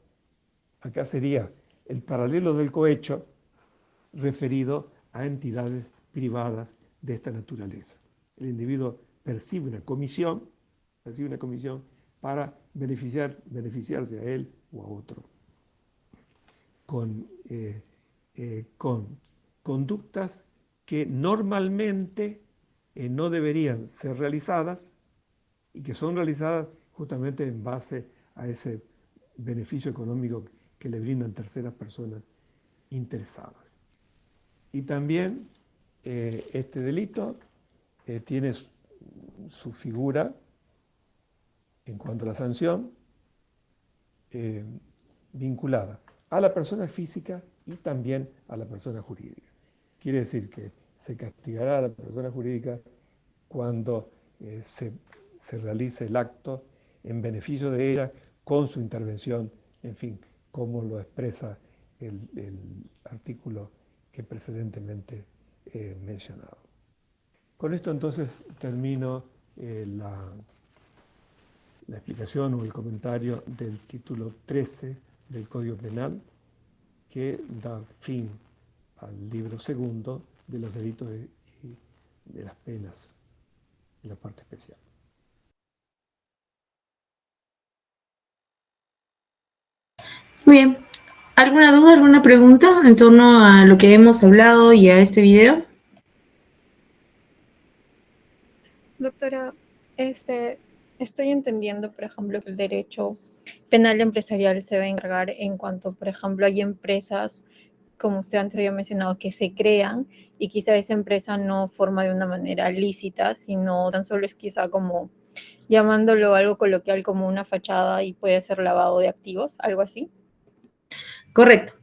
acá sería el paralelo del cohecho referido a entidades privadas de esta naturaleza. El individuo percibe una comisión para beneficiarse a él o a otro con conductas que normalmente no deberían ser realizadas y que son realizadas justamente en base a ese beneficio económico que le brindan terceras personas interesadas. Y también este delito tiene su figura en cuanto a la sanción eh, vinculada a la persona física y también a la persona jurídica. Quiere decir que se castigará a la persona jurídica cuando se realice el acto en beneficio de ella con su intervención, en fin, como lo expresa el artículo que precedentemente he mencionado. Con esto entonces termino la explicación o el comentario del título 13 del Código Penal, que da fin al libro segundo de los delitos y de las penas en la parte especial. Muy bien. ¿Alguna duda, alguna pregunta en torno a lo que hemos hablado y a este video? Doctora, estoy entendiendo, por ejemplo, que el derecho penal empresarial se va a encargar en cuanto, por ejemplo, hay empresas, como usted antes había mencionado, que se crean y quizá esa empresa no forma de una manera lícita, sino tan solo es quizá como llamándolo algo coloquial como una fachada y puede ser lavado de activos, algo así. Correcto.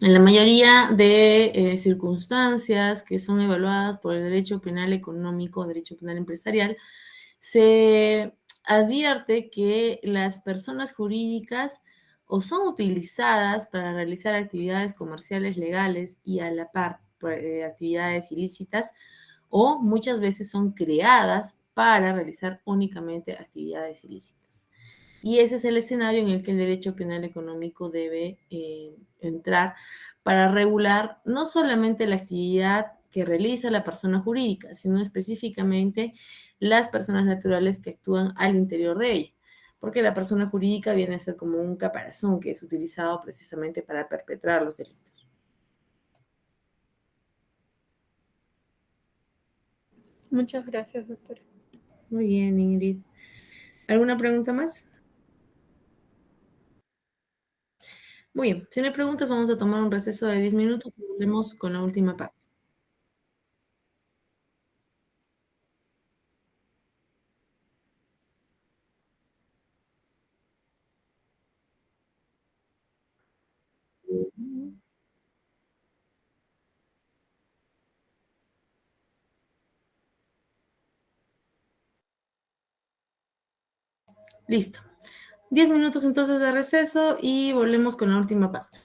En la mayoría de circunstancias que son evaluadas por el derecho penal económico, derecho penal empresarial, se advierte que las personas jurídicas o son utilizadas para realizar actividades comerciales legales y a la par actividades ilícitas, o muchas veces son creadas para realizar únicamente actividades ilícitas. Y ese es el escenario en el que el derecho penal económico debe entrar para regular no solamente la actividad que realiza la persona jurídica, sino específicamente las personas naturales que actúan al interior de ella. Porque la persona jurídica viene a ser como un caparazón que es utilizado precisamente para perpetrar los delitos. Muchas gracias, doctora. Muy bien, Ingrid. ¿Alguna pregunta más? Muy bien, si no hay preguntas, vamos a tomar un receso de 10 minutos y volvemos con la última parte. Listo. 10 minutos entonces de receso y volvemos con la última parte.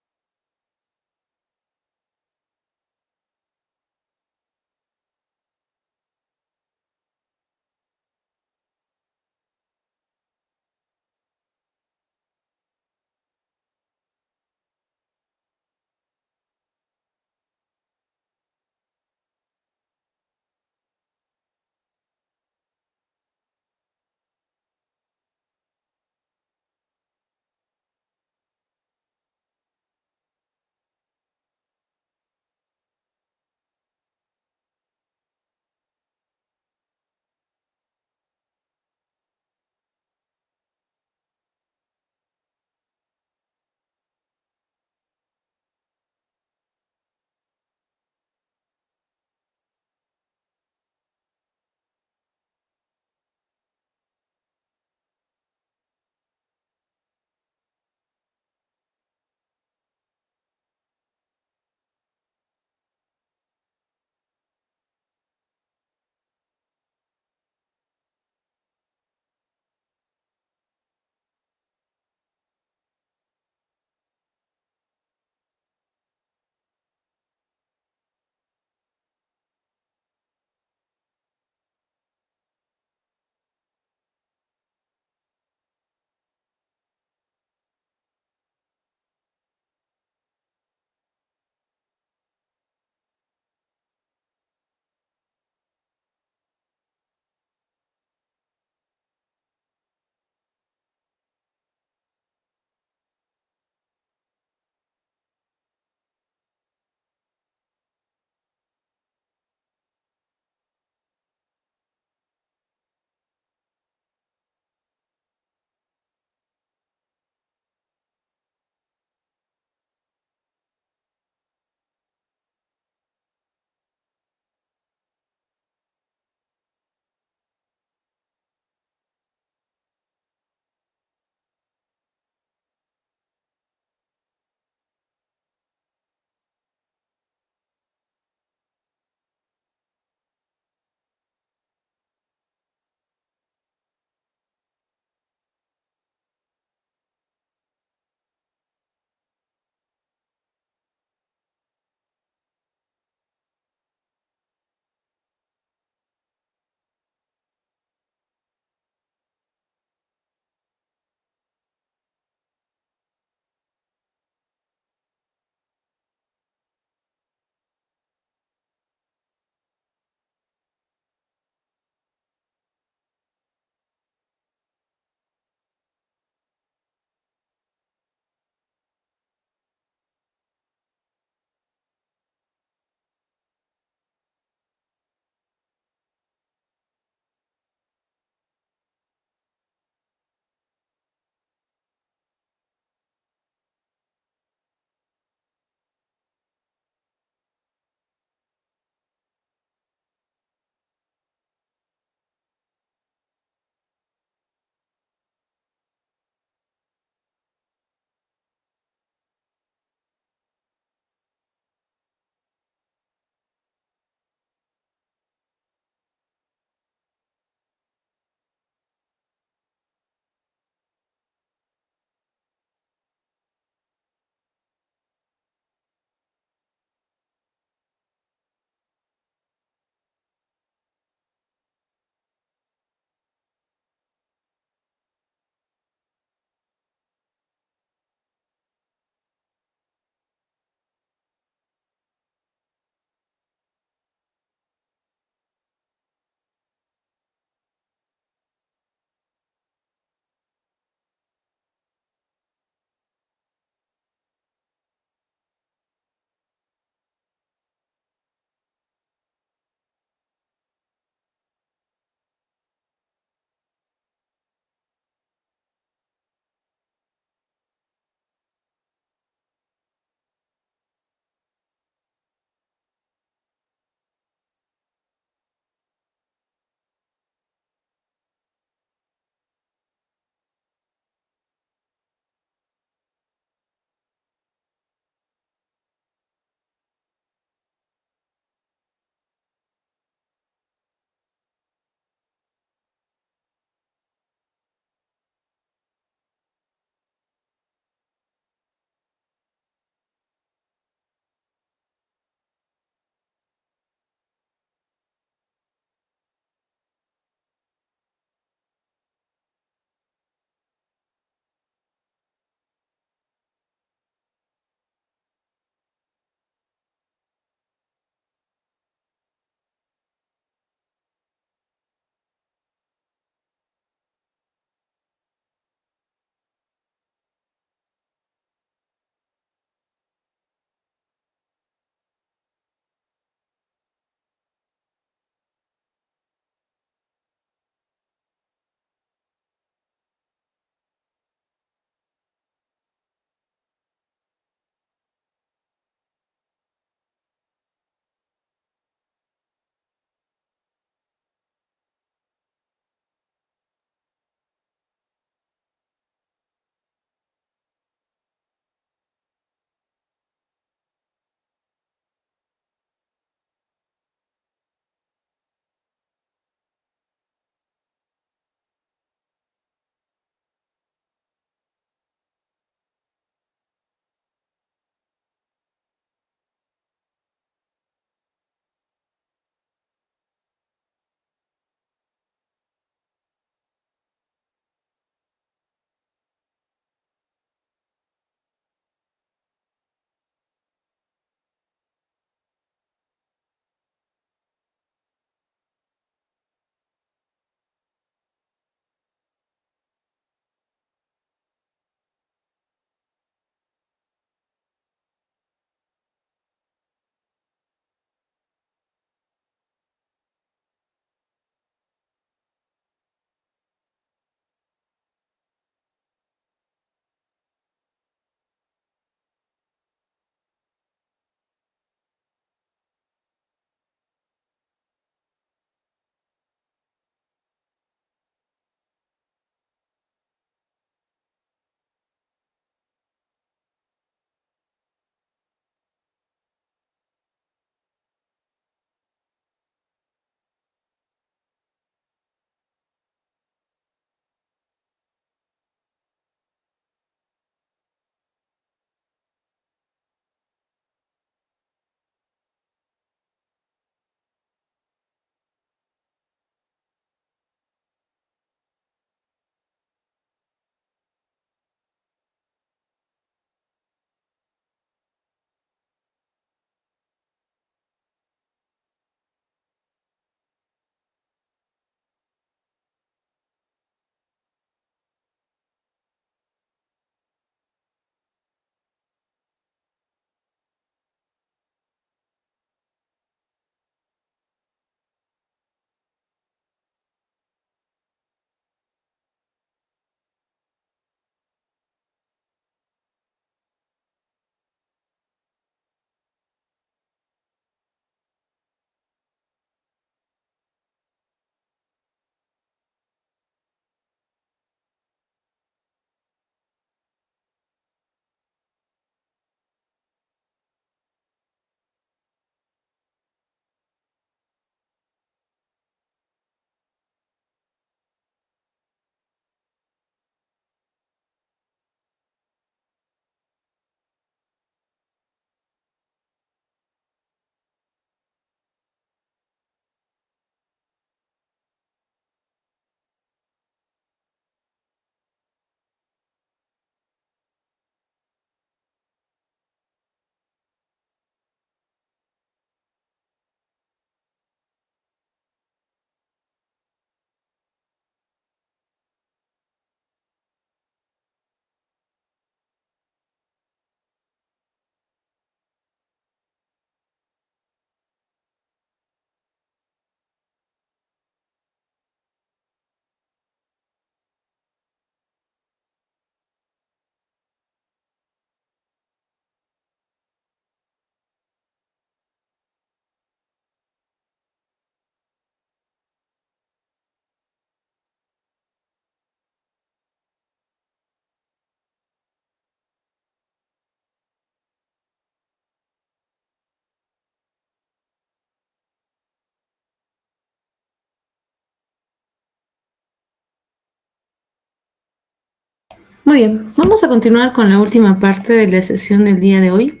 Muy bien, vamos a continuar con la última parte de la sesión del día de hoy,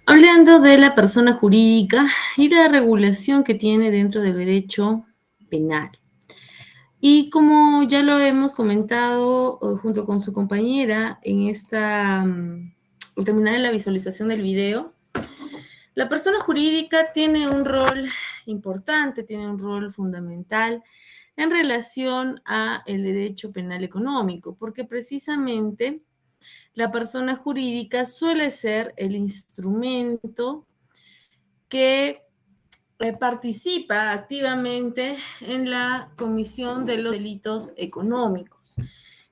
hablando de la persona jurídica y la regulación que tiene dentro del derecho penal. Y como ya lo hemos comentado junto con su compañera en al terminar la visualización del video, la persona jurídica tiene un rol importante, tiene un rol fundamental en relación a el derecho penal económico, porque precisamente la persona jurídica suele ser el instrumento que participa activamente en la comisión de los delitos económicos.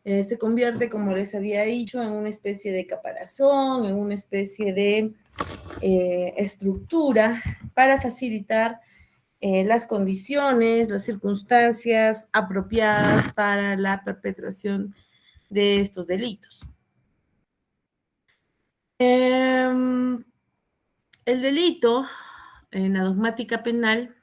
Se convierte, como les había dicho, en una especie de caparazón, en una especie de estructura para facilitar las condiciones, las circunstancias apropiadas para la perpetración de estos delitos. El delito en la dogmática penal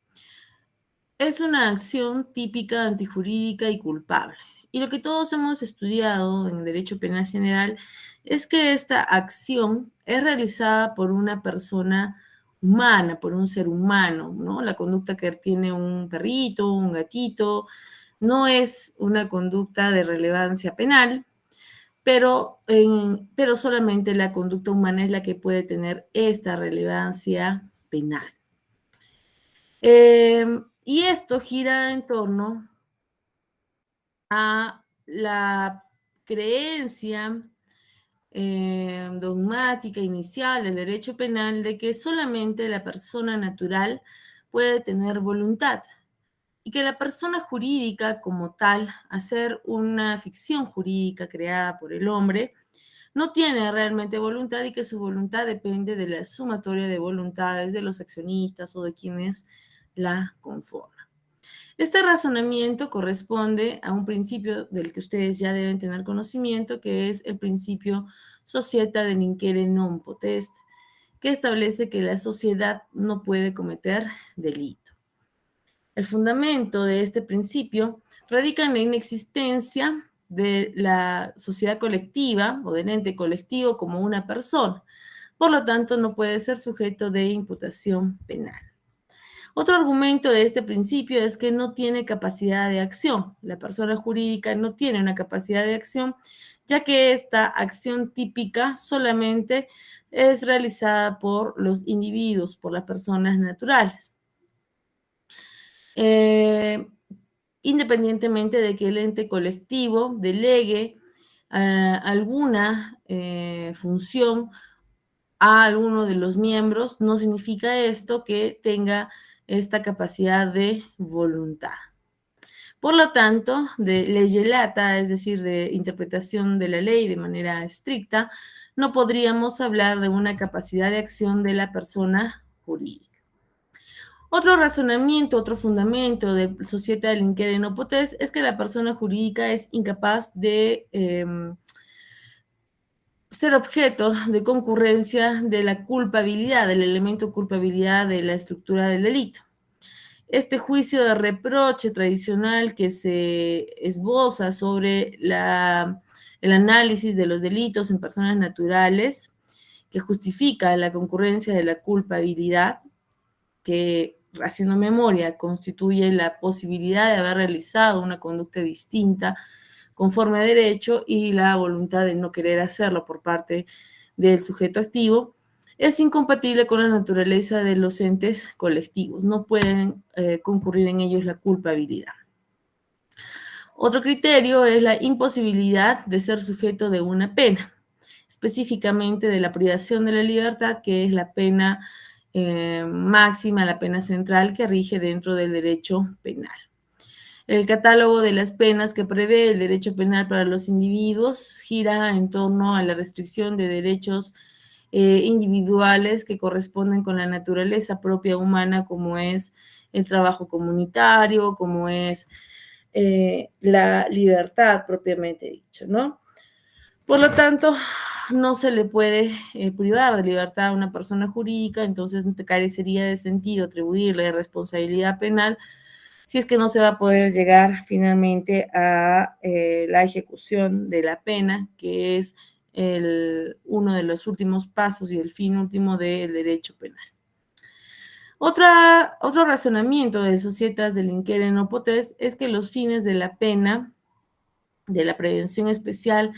es una acción típica, antijurídica y culpable. Y lo que todos hemos estudiado en derecho penal general es que esta acción es realizada por una persona humana, por un ser humano, ¿no? La conducta que tiene un perrito, un gatito, no es una conducta de relevancia penal, pero solamente la conducta humana es la que puede tener esta relevancia penal. Y esto gira en torno a la creencia dogmática inicial del derecho penal de que solamente la persona natural puede tener voluntad y que la persona jurídica como tal, a ser una ficción jurídica creada por el hombre, no tiene realmente voluntad y que su voluntad depende de la sumatoria de voluntades de los accionistas o de quienes la conforman. Este razonamiento corresponde a un principio del que ustedes ya deben tener conocimiento, que es el principio società delinquere non potest, que establece que la sociedad no puede cometer delito. El fundamento de este principio radica en la inexistencia de la sociedad colectiva o del ente colectivo como una persona. Por lo tanto, no puede ser sujeto de imputación penal. Otro argumento de este principio es que no tiene capacidad de acción. La persona jurídica no tiene una capacidad de acción, ya que esta acción típica solamente es realizada por los individuos, por las personas naturales. Independientemente de que el ente colectivo delegue alguna función a alguno de los miembros, no significa esto que tenga esta capacidad de voluntad. Por lo tanto, de lege lata, es decir, de interpretación de la ley de manera estricta, no podríamos hablar de una capacidad de acción de la persona jurídica. Otro razonamiento, otro fundamento de società delinquere non potest es que la persona jurídica es incapaz de ser objeto de concurrencia de la culpabilidad, del elemento culpabilidad de la estructura del delito. Este juicio de reproche tradicional que se esboza sobre el análisis de los delitos en personas naturales, que justifica la concurrencia de la culpabilidad, que, haciendo memoria, constituye la posibilidad de haber realizado una conducta distinta conforme a derecho y la voluntad de no querer hacerlo por parte del sujeto activo, es incompatible con la naturaleza de los entes colectivos. No pueden concurrir en ellos la culpabilidad. Otro criterio es la imposibilidad de ser sujeto de una pena, específicamente de la privación de la libertad, que es la pena máxima, la pena central que rige dentro del derecho penal. El catálogo de las penas que prevé el derecho penal para los individuos gira en torno a la restricción de derechos individuales que corresponden con la naturaleza propia humana, como es el trabajo comunitario, como es la libertad propiamente dicha, ¿no? Por lo tanto, no se le puede privar de libertad a una persona jurídica, entonces carecería de sentido atribuirle responsabilidad penal si es que no se va a poder llegar finalmente a la ejecución de la pena, que es uno de los últimos pasos y el fin último del derecho penal. Otro razonamiento de Societas Delinquere no potest es que los fines de la pena, de la prevención especial,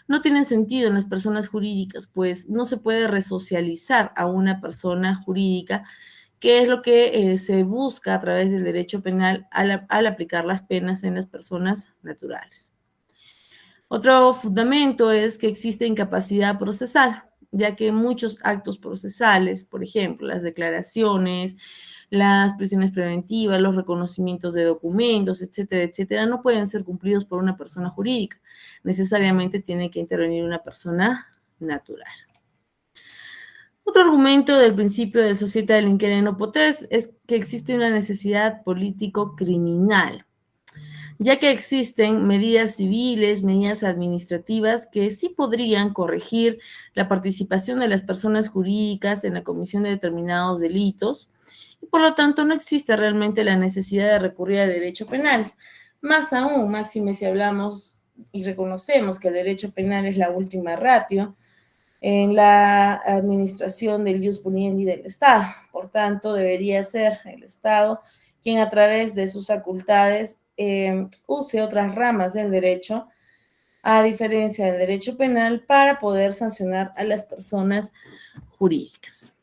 no tienen sentido en las personas jurídicas, pues no se puede resocializar a una persona jurídica, que es lo que se busca a través del derecho penal al aplicar las penas en las personas naturales. Otro fundamento es que existe incapacidad procesal, ya que muchos actos procesales, por ejemplo, las declaraciones, las prisiones preventivas, los reconocimientos de documentos, etcétera, etcétera, no pueden ser cumplidos por una persona jurídica. Necesariamente tiene que intervenir una persona natural. Otro argumento del principio de Società Delinquere no potest es que existe una necesidad político-criminal, ya que existen medidas civiles, medidas administrativas que sí podrían corregir la participación de las personas jurídicas en la comisión de determinados delitos, y por lo tanto no existe realmente la necesidad de recurrir al derecho penal. Más aún, máxime si hablamos y reconocemos que el derecho penal es la última ratio en la administración del ius puniendi del Estado. Por tanto, debería ser el Estado quien a través de sus facultades use otras ramas del derecho, a diferencia del derecho penal, para poder sancionar a las personas jurídicas.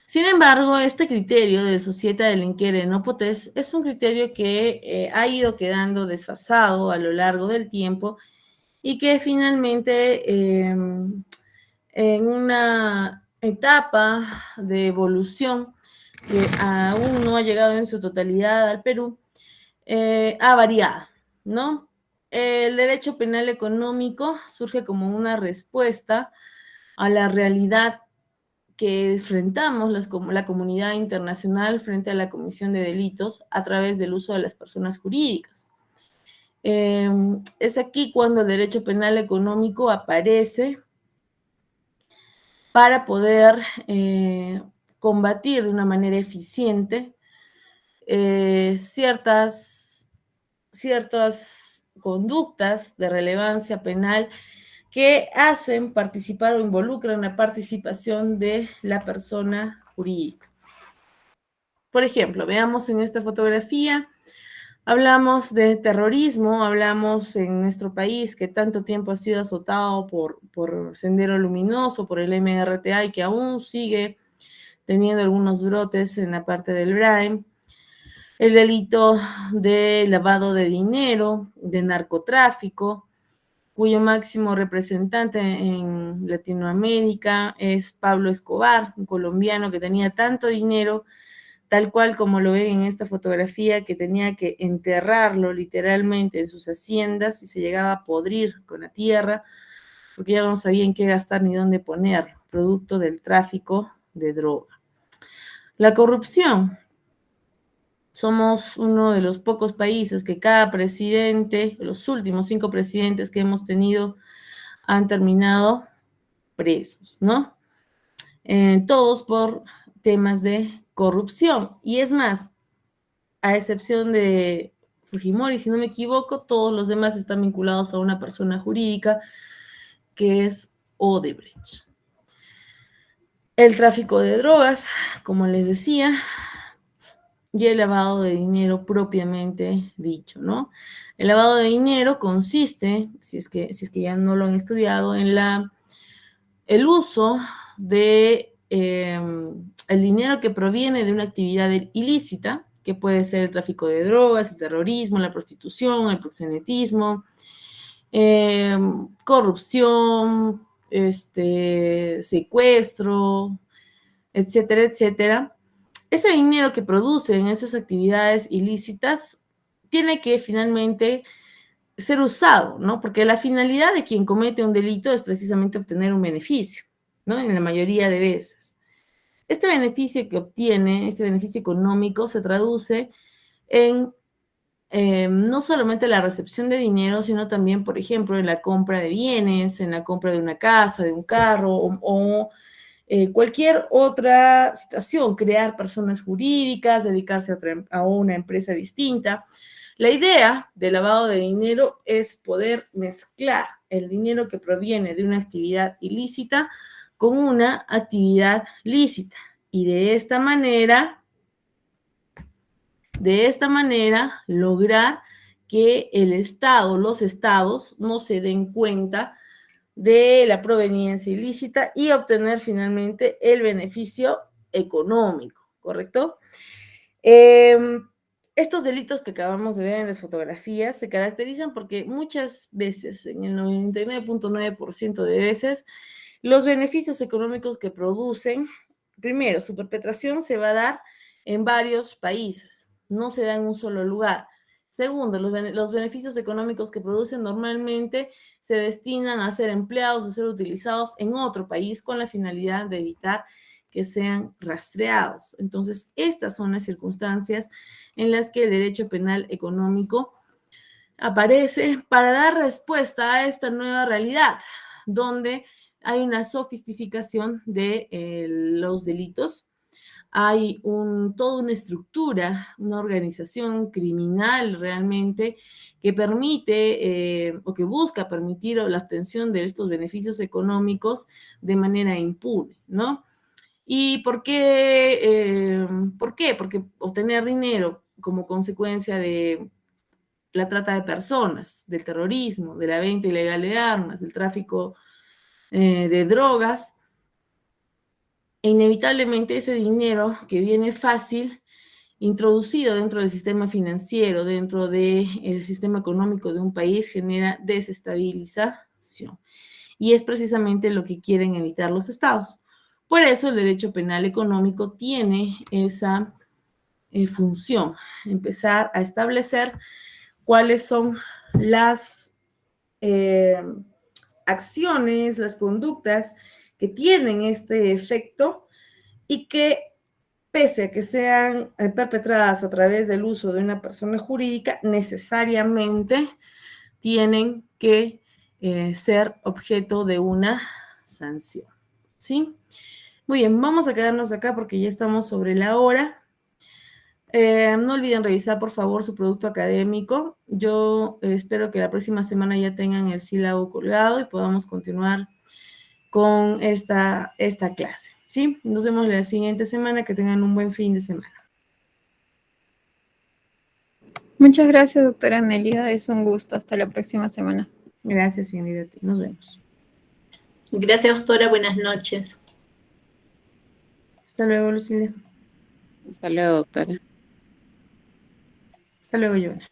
Sin embargo, este criterio de Società Delinquere no potest es un criterio que ha ido quedando desfasado a lo largo del tiempo y que finalmente en una etapa de evolución que aún no ha llegado en su totalidad al Perú, ha variado, ¿no? El derecho penal económico surge como una respuesta a la realidad que enfrentamos la comunidad internacional frente a la comisión de delitos a través del uso de las personas jurídicas. Es aquí cuando el derecho penal económico aparece para poder combatir de una manera eficiente ciertas conductas de relevancia penal que hacen participar o involucran la participación de la persona jurídica. Por ejemplo, veamos en esta fotografía, hablamos de terrorismo, hablamos en nuestro país que tanto tiempo ha sido azotado por Sendero Luminoso, por el MRTA y que aún sigue teniendo algunos brotes en la parte del Brain. El delito de lavado de dinero, de narcotráfico, cuyo máximo representante en Latinoamérica es Pablo Escobar, un colombiano que tenía tanto dinero, tal cual como lo ven en esta fotografía, que tenía que enterrarlo literalmente en sus haciendas y se llegaba a podrir con la tierra, porque ya no sabían qué gastar ni dónde poner, producto del tráfico de droga. La corrupción. Somos uno de los pocos países que cada presidente, los últimos 5 presidentes que hemos tenido, han terminado presos, ¿no? Todos por temas de corrupción. Y es más, a excepción de Fujimori, si no me equivoco, todos los demás están vinculados a una persona jurídica que es Odebrecht. El tráfico de drogas, como les decía, y el lavado de dinero propiamente dicho, ¿no? El lavado de dinero consiste, si es que ya no lo han estudiado, en el uso de el dinero que proviene de una actividad ilícita, que puede ser el tráfico de drogas, el terrorismo, la prostitución, el proxenetismo, corrupción, secuestro, etcétera, etcétera. Ese dinero que producen esas actividades ilícitas tiene que finalmente ser usado, ¿no? Porque la finalidad de quien comete un delito es precisamente obtener un beneficio, ¿no? En la mayoría de veces. Este beneficio que obtiene, este beneficio económico, se traduce en no solamente la recepción de dinero, sino también, por ejemplo, en la compra de bienes, en la compra de una casa, de un carro o cualquier otra situación, crear personas jurídicas, dedicarse a una empresa distinta. La idea del lavado de dinero es poder mezclar el dinero que proviene de una actividad ilícita con una actividad lícita. Y de esta manera lograr que el Estado, los estados, no se den cuenta de la proveniencia ilícita y obtener finalmente el beneficio económico, ¿correcto? Estos delitos que acabamos de ver en las fotografías se caracterizan porque muchas veces, en el 99.9% de veces, los beneficios económicos que producen, primero, su perpetración se va a dar en varios países, no se da en un solo lugar. Segundo, los beneficios económicos que producen normalmente se destinan a ser empleados o ser utilizados en otro país con la finalidad de evitar que sean rastreados. Entonces, estas son las circunstancias en las que el derecho penal económico aparece para dar respuesta a esta nueva realidad, donde hay una sofisticación de los delitos. Hay toda una estructura, una organización criminal realmente que permite o que busca permitir la obtención de estos beneficios económicos de manera impune, ¿no? ¿Y por qué? Porque obtener dinero como consecuencia de la trata de personas, del terrorismo, de la venta ilegal de armas, del tráfico de drogas, e inevitablemente ese dinero que viene fácil, introducido dentro del sistema financiero, dentro del sistema económico de un país, genera desestabilización. Y es precisamente lo que quieren evitar los estados. Por eso el derecho penal económico tiene esa función, empezar a establecer cuáles son las acciones, las conductas que tienen este efecto y que, pese a que sean perpetradas a través del uso de una persona jurídica, necesariamente tienen que ser objeto de una sanción, ¿sí? Muy bien, vamos a quedarnos acá porque ya estamos sobre la hora. No olviden revisar, por favor, su producto académico. Yo espero que la próxima semana ya tengan el sílabo colgado y podamos continuar con esta clase, ¿sí? Nos vemos la siguiente semana. Que tengan un buen fin de semana. Muchas gracias, doctora Nélida. Es un gusto. Hasta la próxima semana. Gracias, Ingrid. Nos vemos. Gracias, doctora. Buenas noches. Hasta luego, Lucía. Hasta luego, doctora. Hasta luego, Joana.